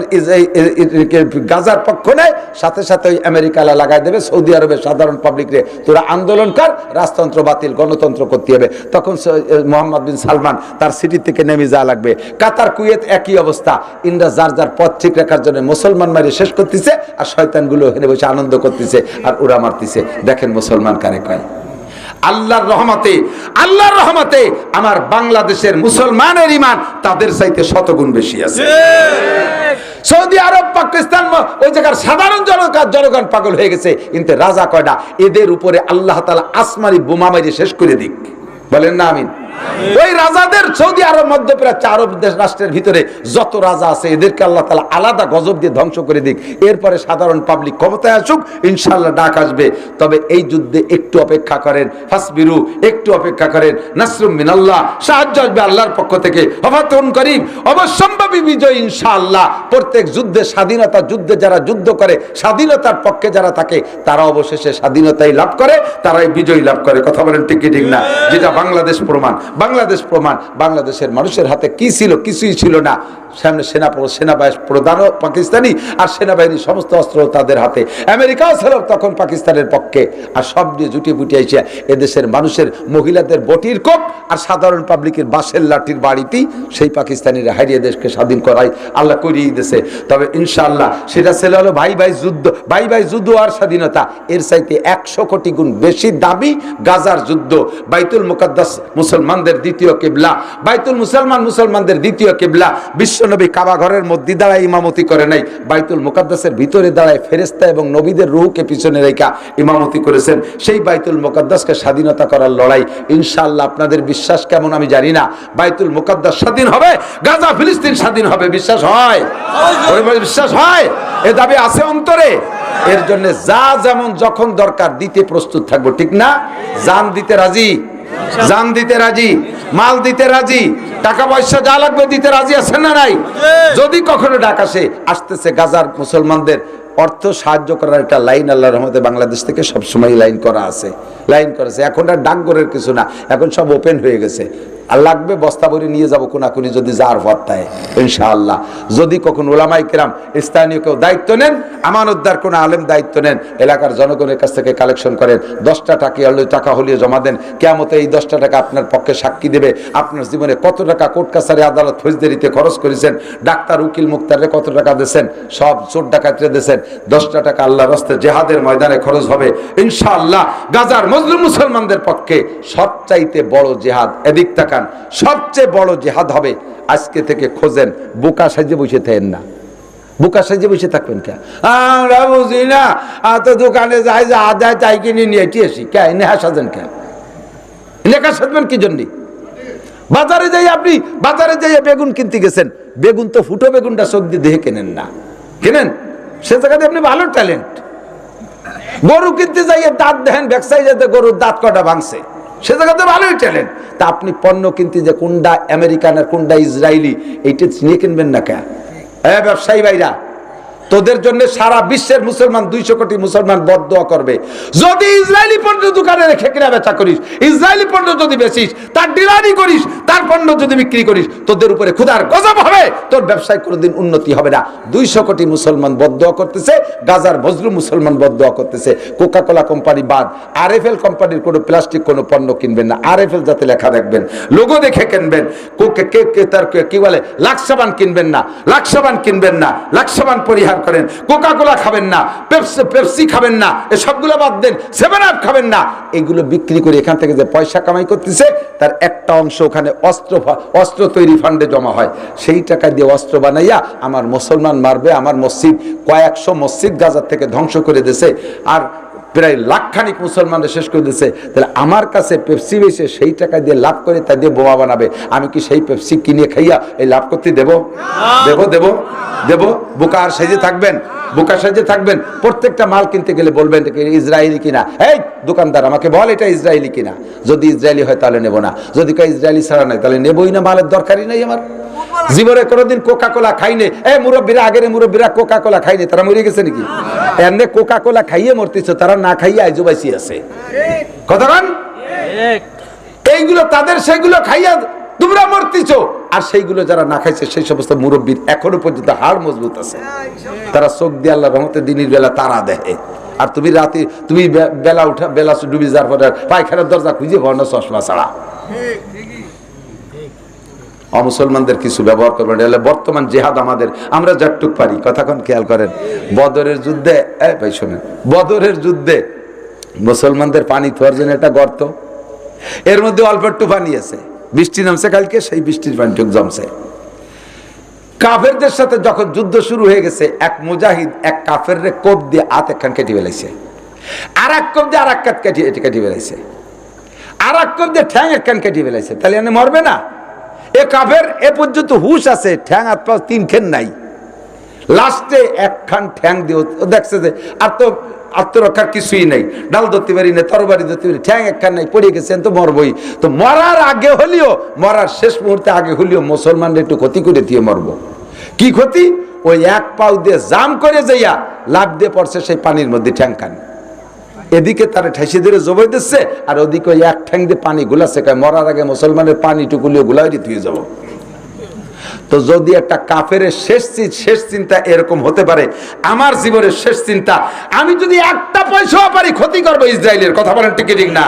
গাজার পক্ষ নেয়, সাথে সাথে ওই আমেরিকালা লাগাই দেবে সৌদি আরবের সাধারণ পাবলিক রে, তোরা আন্দোলন কর, রাজতন্ত্র বাতিল, গণতন্ত্র করতে হবে। তখন মোহাম্মদ বিন সালমান তার সিটি থেকে নেমে যাওয়া লাগবে। কাতার, কুয়েত একই অবস্থা। ইন্দ্রা যার যার পথ ঠিক রাখার জন্য মুসলমান মারি শেষ করতেছে, আর শয়তানগুলো এখানে বসে আনন্দ করতেছে আর ওরা মারতেছে। দেখেন মুসলমান কারে কয়। আল্লাহর রহমতে, আল্লাহর রহমতে আমার বাংলাদেশের মুসলমানের ঈমান তাদের চাইতে শতগুণ বেশি আছে। সৌদি আরব, পাকিস্তান, ওই জায়গার সাধারণ জনগণ পাগল হয়ে গেছে, কিন্তু রাজা কয়টা, এদের উপরে আল্লাহ তাআলা আসমানি বোমা মেরে শেষ করে দিক। বলেন না আমিন। ওই রাজাদের, সৌদি আরব, মধ্যপ্রাচ্য, আরব দেশ রাষ্ট্রের ভিতরে যত রাজা আছে এদেরকে আল্লাহ তাআলা আলাদা গজব দিয়ে ধ্বংস করে দিক। এরপরে সাধারণ পাবলিক ক্ষমতায় আসুক, ইনশাআল্লাহ ডাক আসবে। তবে এই যুদ্ধে একটু অপেক্ষা করেন, ফাসবিরু, একটু অপেক্ষা করেন, নাসরুম মিনাল্লাহ, সাহায্য আসবে আল্লাহর পক্ষ থেকে, ওয়াফাতুন করিম, অবশ্যম্ভাবী বিজয় ইনশাআল্লাহ। প্রত্যেক যুদ্ধে, স্বাধীনতা যুদ্ধে যারা যুদ্ধ করে, স্বাধীনতার পক্ষে যারা থাকে, তারা অবশেষে স্বাধীনতাই লাভ করে, তারাই বিজয় লাভ করে। কথা বলেন ঠিক কি ঠিক না? যেটা বাংলাদেশ প্রমাণ, বাংলাদেশ প্রমাণ। বাংলাদেশের মানুষের হাতে কি ছিল? কিছুই ছিল না। সামনে সেনাবাহিনী প্রধানও পাকিস্তানি, আর সেনাবাহিনীর সমস্ত অস্ত্র তাদের হাতে। আমেরিকাও ছিল তখন পাকিস্তানের পক্ষে। আর সব দিয়ে জুটিয়ে ফুটিয়ে এসে এদেশের মানুষের, মহিলাদের বটির কোপ আর সাধারণ পাবলিকের বাঁশের লাঠির বাড়িতেই সেই পাকিস্তানিরা হারিয়ে দেশকে স্বাধীন করাই আল্লাহ করিয়ে দিয়েছে। তবে ইনশাআল্লাহ সেটা ছিল হলো ভাই ভাই যুদ্ধ, ভাই ভাই যুদ্ধ আর স্বাধীনতা। এর চাইতে 100 কোটি গুণ বেশি দাবি গাজার যুদ্ধ। বাইতুল মুকাদ্দাস মুসলমানদের দ্বিতীয় কিবলা, বাইতুল মুসলমানদের দ্বিতীয় কিবলা। বিশ্বনবী কাবা ঘরের মধ্যে দাঁড়ায় ইমামতি করে নাই, বাইতুল মুকাদ্দাসের ভিতরে দাঁড়ায় ফেরেশতা এবং নবীদের রূহকে পিছনে রেখা ইমামতি করেছেন। সেই বাইতুল মুকাদ্দাসকে স্বাধীনতা করার লড়াই। ইনশাআল্লাহ আপনাদের বিশ্বাস কেমন আমি জানি না, বাইতুল মুকাদ্দাস স্বাধীন হবে, গাজা ফিলিস্তিন স্বাধীন হবে। বিশ্বাস হয়? বিশ্বাস হয়? এ দাবি আছে অন্তরে। এর জন্য যা যেমন যখন দরকার দিতে প্রস্তুত থাকবো, ঠিক না? জান দিতে রাজি, জান দিতে রাজি, মাল দিতে রাজি, টাকা পয়সা যা লাগবে দিতে রাজি আছেন না নাই? যদি কখনো ডাক আসে, আসতেছে গাজার মুসলমানদের অর্থ সাহায্য করার একটা লাইন আল্লাহর রহমতে বাংলাদেশ থেকে সবসময় লাইন করা আছে, লাইন করেছে। এখন আর ডাকঘরের কিছু না, এখন সব ওপেন হয়ে গেছে। আর লাগবে বস্তা ভরে নিয়ে যাবো কোনাকুনি যদি যার ভরটায় ইনশাআল্লাহ। যদি কখন ওলামাই কেরাম স্থানীয় কেউ দায়িত্ব নেন, আমানতদার কোনো আলেম দায়িত্ব নেন, এলাকার জনগণের কাছ থেকে কালেকশন করেন, 10টা টাকা হলিয়ে জমা দেন। কিয়ামতে এই 10টা টাকা আপনার পক্ষে সাক্ষী দেবে আপনার জীবনে কত টাকা কোর্ট কাছারি আদালত ফৌজদারিতে খরচ করেছেন, ডাক্তার উকিল মুক্তারে কত টাকা দিয়েছেন, সব চোর ডাকাতরে দিয়েছেন। 10টা টাকা আল্লাহর রাস্তায় জেহাদের ময়দানে খরচ হবে ইনশাআল্লাহ। গাজার মজলুম মুসলমানদের পক্ষে সবচাইতে বড় জেহাদ, এদিক তাকান, সবচেয়ে বড় জেহাদ হবে। আজকে থেকে খোঁজেন, বোকা সাজে বসে থাকেন না। বোকা সাজে বসে থাকবেন কে? আমরা বুঝি না, তো দোকানে যাই যে আদায় তাই কিনে নিয়ে এসি কে? নেহা সাজেন কে? নেকা সাজবেন কি জন্য? বাজারে যাই, আপনি বাজারে যাই বেগুন কিনতে গেছেন, বেগুন তো ফুটো বেগুনটা চোখ দিয়ে দেখে কেনেন না, কেনেন? সে জায়গাতে আপনি ভালো ট্যালেন্ট। গরু কিনতে যাই দাঁত দেখেন, ব্যবসায়ী যাতে গরুর দাঁত কটা ভাঙছে, সে জায়গাতে ভালোই ট্যালেন্ট। তা আপনি পণ্য কিনতে যে কোনটা আমেরিকান আর কোনটা ইসরায়েলি, এইটা চিনিয়ে কিনবেন না কে? হ্যাঁ ব্যবসায়ী ভাইরা, তোদের জন্য সারা বিশ্বের মুসলমান 200 কোটি মুসলমান বদদোয়া করবে। যদি ইসরায়েলি পণ্য দোকানে রেখে কিনা বেচা করিস, ইসরায়েলি পণ্য যদি বেচিস, তার ডিলারি করিস, তার পণ্য যদি বিক্রি করিস, তোদের উপরে খোদার গজব হবে, তোর ব্যবসায় কোনোদিন উন্নতি হবে না। 200 কোটি মুসলমান বদদোয়া করতেছে, গাজার মজলুম মুসলমান বদদোয়া করতেছে। কোকা কোলা কোম্পানি বাদ, আরএফএল কোম্পানির কোনো প্লাস্টিক কোনো পণ্য কিনবেন না। আরএফএল যাতে লেখা দেখবেন, লোগো দেখে কিনবেন। তার কি বলে, লাক্সাবান কিনবেন না, লাক্সাবান কিনবেন না, লাক্সাবান পরিহার করেন। কোকা কোলা খাবেন না, পেপসি খাবেন না, এসবগুলো বাদ দেন। 7 আপ খাবেন না। এগুলো বিক্রি করে এখান থেকে যে পয়সা কামাই করতেছে, তার একটা অংশ ওখানে অস্ত্র তৈরি ফান্ডে জমা হয়। সেই টাকা দিয়ে অস্ত্র বানাইয়া আমার মুসলমান মারবে। আমার মসজিদ, কয়েকশো মসজিদ গাজার থেকে ধ্বংস করে দিয়েছে, আর প্রায় লাখখানিক মুসলমানদের শেষ করে দিচ্ছে। তাহলে আমার কাছে পেপসি বেশি, সেই টাকা দিয়ে লাভ করে তা দিয়ে বোমা বানাবে। আমি কি সেই পেপসি কিনে খাইয়া এই লাভ করতে দেব? দেব? বোকা আর সেজে থাকবেন? বোকা সেজে থাকবেন? প্রত্যেকটা মাল কিনতে গেলে বলবেন ইসরায়েলি কিনা। এই দোকানদার আমাকে বল এটা ইসরায়েলি কিনা। যদি ইসরায়েলি হয় তাহলে নেব না, যদি কেউ ইসরায়েলি ছাড়া নাই তাহলে নেবই না, মালের দরকারই নাই আমার। জীবনে কোনোদিন কোকা কোলা খাইনি। মুরব্বীরা, আগের মুরব্বীরা কোকা কোলা খাইনি, তারা মরে গেছে নাকি? এমনি কোকা কোলা খাইয়ে মরতেছে, তারা না খাইয়ে আইজো বাইসি আছে। কতক্ষণ এইগুলো তাদের, সেগুলো খাইয়া তোমরা মরতেছ। আর সেইগুলো যারা না খাইছে, সেই সমস্ত মুরব্বীর এখনো পর্যন্ত হাড় মজবুত আছে। তারা চোখ দিয়ে আল্লাহর রহমতে দিনের বেলা তারা দেখে। আর তুমি রাতে, তুমি বেলা উঠা, বেলা ডুবি যাওয়ার পরে পায়খানার দরজা খুঁজে পাও না চশমা ছাড়া। অমুসলমানদের কিছু ব্যবহার করবেন। বর্তমান জেহাদ আমাদের, আমরা যতটুক পারি, কথাক্ষণ খেয়াল করেন। বদরের যুদ্ধে, ভাই শোনেন, বদরের যুদ্ধে মুসলমানদের পানি থোয়ার জন্য একটা গর্ত, এর মধ্যে অল্প একটু পানি আছে। বৃষ্টি নামছে কালকে, সেই বৃষ্টির পানিটুক জমছে। কাফেরদের সাথে যখন যুদ্ধ শুরু হয়ে গেছে, এক মুজাহিদ এক কাফের কোপ দিয়ে হাত একখান কেটে ফেলাইছে, আর এক কোপ দিয়ে আর এক কাঠ কেটে ফেলাইছে, আর এক কোপ দিয়ে ঠ্যাং একখান কেটে ফেলাইছে। তাহলে এনে মরবে না? এ কাফের এ পর্যন্ত হুশ আছে, ঠ্যাং হাত পা 3 খেন নাই। লাস্টে একখান ঠ্যাং দিয়ে দেখছে যে আর তো আত্মরক্ষার কিছুই নেই, ডাল ধরতে পারি না, তরবারি ধরতে পারি, ঠ্যাং একখান নাই, পড়ে গেছেন, তো মরবই। তো মরার আগে হলেও, মরার শেষ মুহূর্তে আগে হলেও মুসলমানরা একটু ক্ষতি করে দিয়ে মরবো। কি ক্ষতি? ওই এক পাও দিয়ে জাম করে যাইয়া লাভ দিয়ে পড়ছে সেই পানির মধ্যে ঠ্যাং খান। এদিকে তারা ঠাইসে ধরে জবাই দিচ্ছে, আর ওদিকে ওই এক ঠ্যাং দিয়ে পানি গুলাছে। মরার আগে মুসলমানের পানি টুকুলিও গুলাই দিয়ে যাবো। তো যদি একটা কাফের শেষ চিন্তা এরকম হতে পারে, আমার জীবনের শেষ চিন্তা, আমি যদি একটা পয়সাও পারি ক্ষতি করবো ইসরায়েলের। কথা বলেন ঠিক ঠিক না?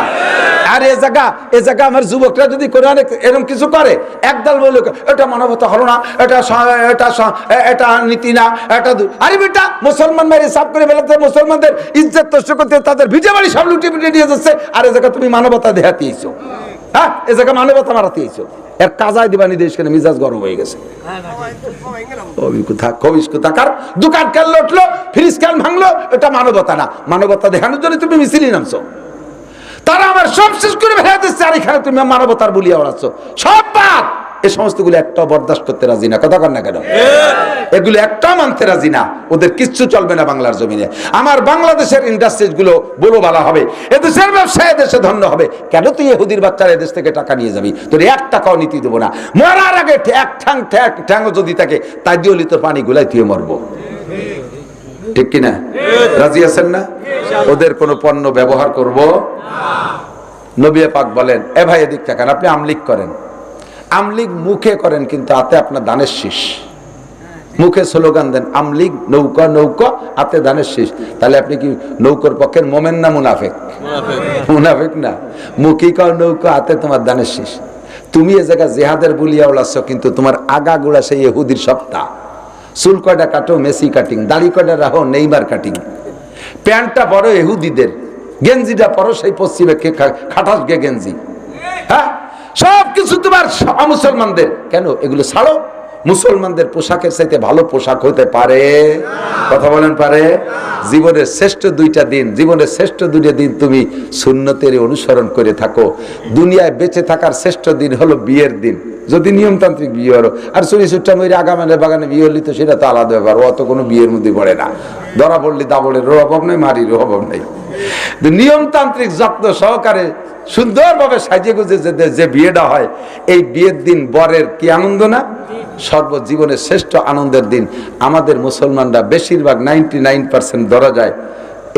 আর এ জায়গা আমার যুবকরা যদি করে অনেক এরকম কিছু করে, একদল বলে এটা মানবতা হলো না, এটা নীতি না, এটা। আরে বেটা, মুসলমান বাইরে সাফ করে বেলাতে, মুসলমানদের ইজ্জত নষ্ট করতে, তাদের ভিজে বাড়ি সব লুটিয়ে পিটিয়ে নিয়ে যাচ্ছে। আর এ জায়গা তুমি মানবতা দেখাতে এসো? হ্যাঁ, এ জায়গা মানবতা মারাতে এসো? এর কাজায় দিবানি দেশ কেন মিজাজ গরম হয়ে গেছে। দোকান কেন লুটলো, ফ্রিজ কেন ভাঙলো, এটা মানবতা না। মানবতা দেখানোর জন্য তুমি মিছিলি নামছো। তারা আমার সব শেষ করে ফেলে দিচ্ছে, আর এখানে তুমি মানবতার বলিয়া ওড়াচ্ছ। সব বাদ, এই সমস্তগুলো একটাও বরদাস্ত করতে রাজি না। কথা কন না কেন? এগুলো একটাও মানতে রাজি না। ওদের কিচ্ছু চলবে না বাংলার জমিনে। আমার বাংলাদেশের ইন্ডাস্ট্রিজ গুলো বলো বলা হবে, এদেশের ব্যবসায় দেশে ধন্য হবে। কেন তুই ইহুদির বাচ্চারা এদেশ থেকে টাকা নিয়ে যাবি? তোর 1 টাকাও নীতি দেবো না। মরার আগে এক ঠ্যাংও যদি থাকে তাই দিয়ে তোর পানি গুলাই তুই মরবো। ঠিক কিনা? রাজি আছেন না? ওদের কোনো পণ্য ব্যবহার করব নবী পাক বলেন, এ ভাই এদিক থাকেন, আপনি আমলিক করেন, আমলিক মুখে করেন কিন্তু হাতে আপনার দানের শীষ। মুখে স্লোগান দেন আমলিক নৌকা নৌকা, হাতে দানের শীষ। তাহলে আপনি কি নৌকার পক্ষের মোমেন না মুনাফেক? মুনাফেক না। মুখে কর নৌকা, হাতে তোমার দানের শীষ। তুমি এ জায়গা জেহাদের বুলিয়া উড়াচ্ছ কিন্তু তোমার আগা গোড়া সেই ইহুদির সপ্তাহ। চুল কয়টা কাটো মেসি কাটিং, দাড়ি কয়টা রাখো নেইমার কাটিং, প্যান্টটা বড় ইহুদিদের, গেঞ্জিটা পরো সেই পশ্চিমে খাটাস গে গেঞ্জি। হ্যাঁ, সব কিছু তোমার মুসলমানদের। কেন এগুলো ছাড়ো? মুসলমানদের পোশাকের চাইতে ভালো পোশাক হতে পারে? কথা বলেন পারে? জীবনের শ্রেষ্ঠ 2টা দিন, জীবনের শ্রেষ্ঠ 2টা দিন তুমি সুন্নতের অনুসরণ করে থাকো। দুনিয়ায় বেঁচে থাকার শ্রেষ্ঠ দিন হলো বিয়ের দিন, যদি নিয়মতান্ত্রিক বিয়ে হলো। আর চুরি চুট্টা মরে আগামানের বাগানে বিয়ে হলি তো সেটা তো আলাদা ব্যাপার, অত কোনো বিয়ের মধ্যে পড়ে না। ধরা পড়লি দাবলের অভাব নেই, মারির অভাব নেই। নিয়মতান্ত্রিক যত্ন সহকারে সুন্দরভাবে সাজিয়ে গুজে যে বিয়েটা হয়, এই বিয়ের দিন বরের কি আনন্দ না? সর্বজীবনের শ্রেষ্ঠ আনন্দের দিন। আমাদের মুসলমানরা বেশিরভাগ 99% ধরা যায়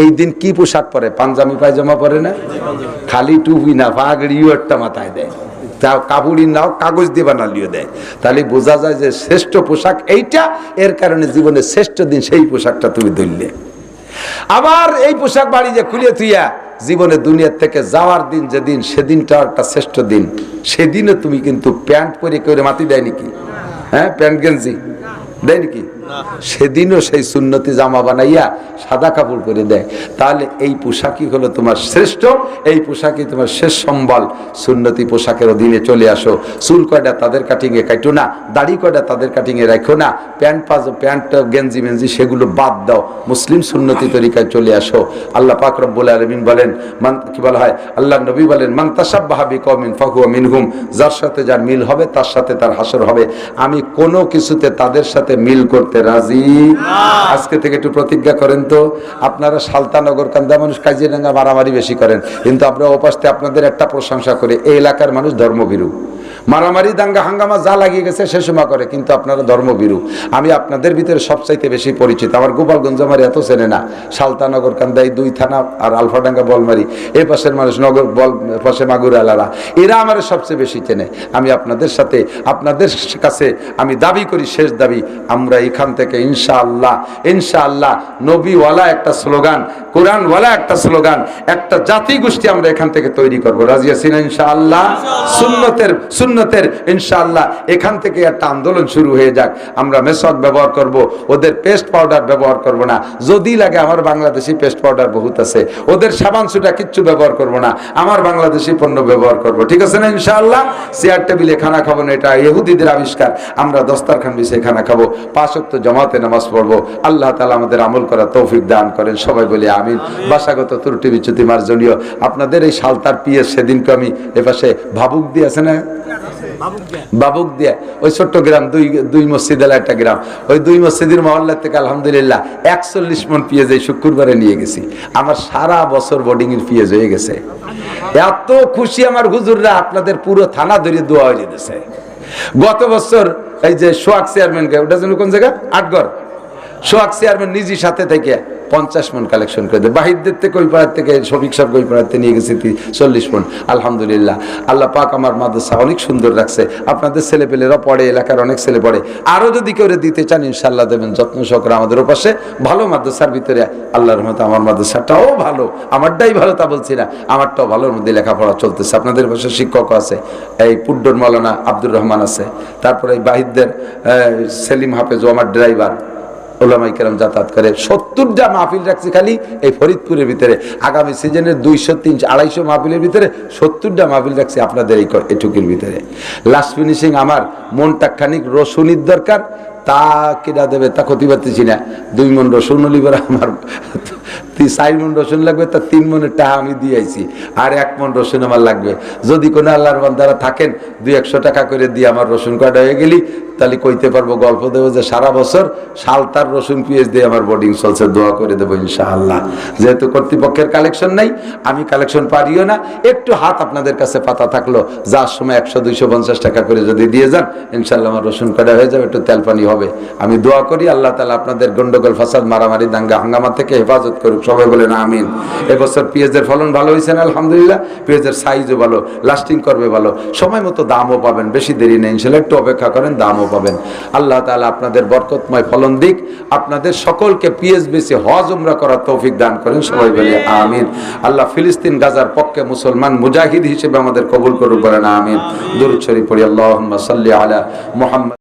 এই দিন কি পোশাক পরে? পাঞ্জাবি পায়জামা পরে না, খালি টুপি না, পাগড়িও একটা মাথায় দেয়, কাপড়ি নাও কাগজ দিয়ে বানালিও দেয়। তাহলে বোঝা যায় যে শ্রেষ্ঠ পোশাক এইটা। এর কারণে জীবনের শ্রেষ্ঠ দিন সেই পোশাকটা তুমি ধরলে। আবার এই পোশাক বাড়ি যে খুলে থুইয়া জীবনে দুনিয়ার থেকে যাওয়ার দিন যেদিন, সেদিনটা একটা শ্রেষ্ঠ দিন। সেদিনও তুমি কিন্তু প্যান্ট পরে করে মাটি দেয় নাকি? হ্যাঁ, প্যান্ট গেঞ্জি দেয় নাকি? সেদিনও সেই সুন্নতি জামা বানাইয়া সাদা কাপড় করে দেয়। তাহলে এই পোশাকই হলো তোমার শ্রেষ্ঠ, এই পোশাকই তোমার শেষ সম্বল। সুন্নতি পোশাকের অধীনে চলে আসো। চুল কয়টা তাদের কাটিংয়ে কাটো না, দাড়ি কয়টা তাদের কাটিংয়ে রাখো না, প্যান্ট গেঞ্জি মেঞ্জি সেগুলো বাদ দাও, মুসলিম সুন্নতি তরিকায় চলে আসো। আল্লাহ পাক রব্বুল আলামিন বলেন, কি বলা হয়, আল্লাহ নবী বলেন, মান তাশাব্বাহা বিকওমিন ফাহুয়া মিনহুম, যার সাথে যার মিল হবে তার সাথে তার হাসর হবে। আমি কোনো কিছুতে তাদের সাথে মিল করতে রাজি। আজকে থেকে একটু প্রতিজ্ঞা করেন তো। আপনারা সালতানগর কান্দা মানুষ কাজিরাঙ্গা মারামারি বেশি করেন, কিন্তু আমরা ওপাশে আপনাদের একটা প্রশংসা করে, এই এলাকার মানুষ ধর্মভীরু। মারামারি দাঙ্গা হাঙ্গামা যা লাগিয়ে গেছে সে সময় করে, কিন্তু আপনারা ধর্মভীরু। আমি আপনাদের ভিতরে সবচাইতে বেশি পরিচিত। আমার গোপালগঞ্জ আমার এত চেনে না। সালতানগর কান্দা এই 2 থানা আর আলফাডাঙ্গা বলমারি, এই পাশের মানুষ নগর বল পাশে মাগুরা আলারা, এরা আমার সবচেয়ে বেশি চেনে। আমি আপনাদের সাথে, আপনাদের কাছে আমি দাবি করি, শেষ দাবি, আমরা এখান থেকে ইনশাআল্লাহ ইনশাআল্লাহ নবীওয়ালা একটা স্লোগান, কোরআনওয়ালা একটা স্লোগান, একটা জাতি গোষ্ঠী আমরা এখান থেকে তৈরি করব। রাজি আছি না ইনশাআল্লাহ? সুন্নতের ইনশাআল্লাহ এখান থেকে একটা আন্দোলন শুরু হয়ে যাক। আমরা মেসওয়াক ব্যবহার করব, ওদের পেস্ট পাউডার ব্যবহার করব না। যদি লাগে আমার বাংলাদেশি পেস্ট পাউডার বহুত আছে, ওদের সাবান সুটা কিচ্ছু ব্যবহার করব না, আমার বাংলাদেশি পণ্য ব্যবহার করব। ঠিক আছে না ইনশাআল্লাহ? চেয়ার টেবিলে খানা খাবো না, এটা ইহুদিদের আবিষ্কার। আমরা দস্তারখান বিছিয়ে খানা খাবো, 5 ওয়াক্ত জামাতে নামাজ পড়বো। আল্লাহ তাআলা আমাদের আমল করার তৌফিক দান করেন। সবাই বলি আমিন। ভাষাগত ত্রুটি বিচ্যুতি মার্জনীয়। আপনাদের এই সালতার পিএস সেদিনকে আমি এপাশে ভাবুক দিয়ে আছে না, বাবুক দিয়ে ওই ছোট্ট গ্রাম, দুই মসজিদ এলা একটা গ্রাম, ওই 2 মসজিদের মহল্লা থেকে আলহামদুলিল্লাহ 41 মণ পেঁয়াজ এই শুক্রবারে নিয়ে গেছি। আমার সারা বছর বোর্ডিং এর পেঁয়াজ হয়ে গেছে। এত খুশি আমার হুজুররা, আপনাদের পুরো থানা ধরে দোয়া হয়ে যেতেছে। গত বছর এই যে সোহাগ চেয়ারম্যান, ওটা যেন কোন জায়গা, আটগড়, সোহাগ চেয়ারম্যান নিজের সাথে থেকে 50 মণ কালেকশন করে দেয়। বাহিরদের থেকে ওই পাড়ার থেকে শফিক সাহেব ওই পাড়াতে নিয়ে গেছি 40 মণ। আলহামদুলিল্লাহ, আল্লাহ পাক আমার মাদ্রাসা অনেক সুন্দর রাখছে। আপনাদের ছেলেপেলেরা পড়ে, এলাকার অনেক ছেলে পড়ে। আরো যদি কেউ দিতে চান ইনশাআল্লাহ দেবেন, যত্ন সহকারে। আমাদের ওপাশে ভালো মাদ্রাসার ভিতরে আল্লাহর রহমতে আমার মাদ্রাসাটাও ভালো, আমারটাই ভালো তা বলছি না, আমারটাও ভালোর মধ্যে লেখাপড়া চলতেছে। আপনাদের পাশে শিক্ষক আছে, এই পুড্ডর মৌলানা আব্দুর রহমান আছে, তারপরে এই বাহিরদের সেলিম হাফেজ, আমার ড্রাইভার, ওলামাই কেরাম যাতায়াত করে। 70টা মাহফিল রাখছি খালি এই ফরিদপুরের ভিতরে। আগামী সিজনের 200-300-250 মাহফিলের ভিতরে 70টা মাহফিল রাখছি আপনাদের এইটুকুর ভিতরে। লাস্ট ফিনিশিং আমার মনটা খানিক রসুনির দরকার, তা কিনা দেবে তা ক্ষতি পারতেছি না। 2 মণ রসুন লিবার আমার 4 মণ রসুন লাগবে, তার 3 মণের টাকা আমি দিয়ে আইছি, আর 1 মণ রসুন আমার লাগবে। যদি কোনো আল্লাহর বান্দারা থাকেন 200-100 টাকা করে দিয়ে আমার রসুন কাটা হয়ে গেলি, তাহলে কইতে পারবো, গল্প দেবো যে সারা বছর সালতার রসুন পেঁয়াজ দিয়ে আমার বোর্ডিং চলছে, দোয়া করে দেবো ইনশাআল্লাহ। যেহেতু কর্তৃপক্ষের কালেকশন নাই, আমি কালেকশন পারিও না, একটু হাত আপনাদের কাছে পাতা থাকলো, যার সময় 100-250 টাকা করে যদি দিয়ে যান, ইনশাআল্লাহ আমার রসুন কাটা হয়ে যাবে, একটু তেল পানি হবে। আমি দোয়া করি আল্লাহ তাআলা আপনাদের গন্ডগোল, ফাসাদ, মারামারি, দাঙ্গা হাঙ্গামা থেকে হেফাজত করুক। সবাই বলেন আমিন। এবছর পেঁয়াজের ফলন ভালো হয়েছে না আলহামদুলিল্লাহ, পেঁয়াজের সাইজও ভালো, লাস্টিং করবে ভালো, সময় মতো দামও পাবেন, বেশি দেরি নেই ইনশাআল্লাহ, একটু অপেক্ষা করেন, দামও পাবেন। আল্লাহ তাআলা আপনাদের বরকতময় ফলন দিক, আপনাদের সকলকে পেঁয়াজ বেশি হজ উমরা করার তৌফিক দান করেন। সবাই বলে আমিন। আল্লাহ ফিলিস্তিন গাজার পক্ষে মুসলমান মুজাহিদ হিসেবে আমাদের কবুল করুক, বলেন আমিন। দুরূদ শরীফ পড়ি, আল্লাহুম্মা সাল্লি আলা মুহাম্মদ।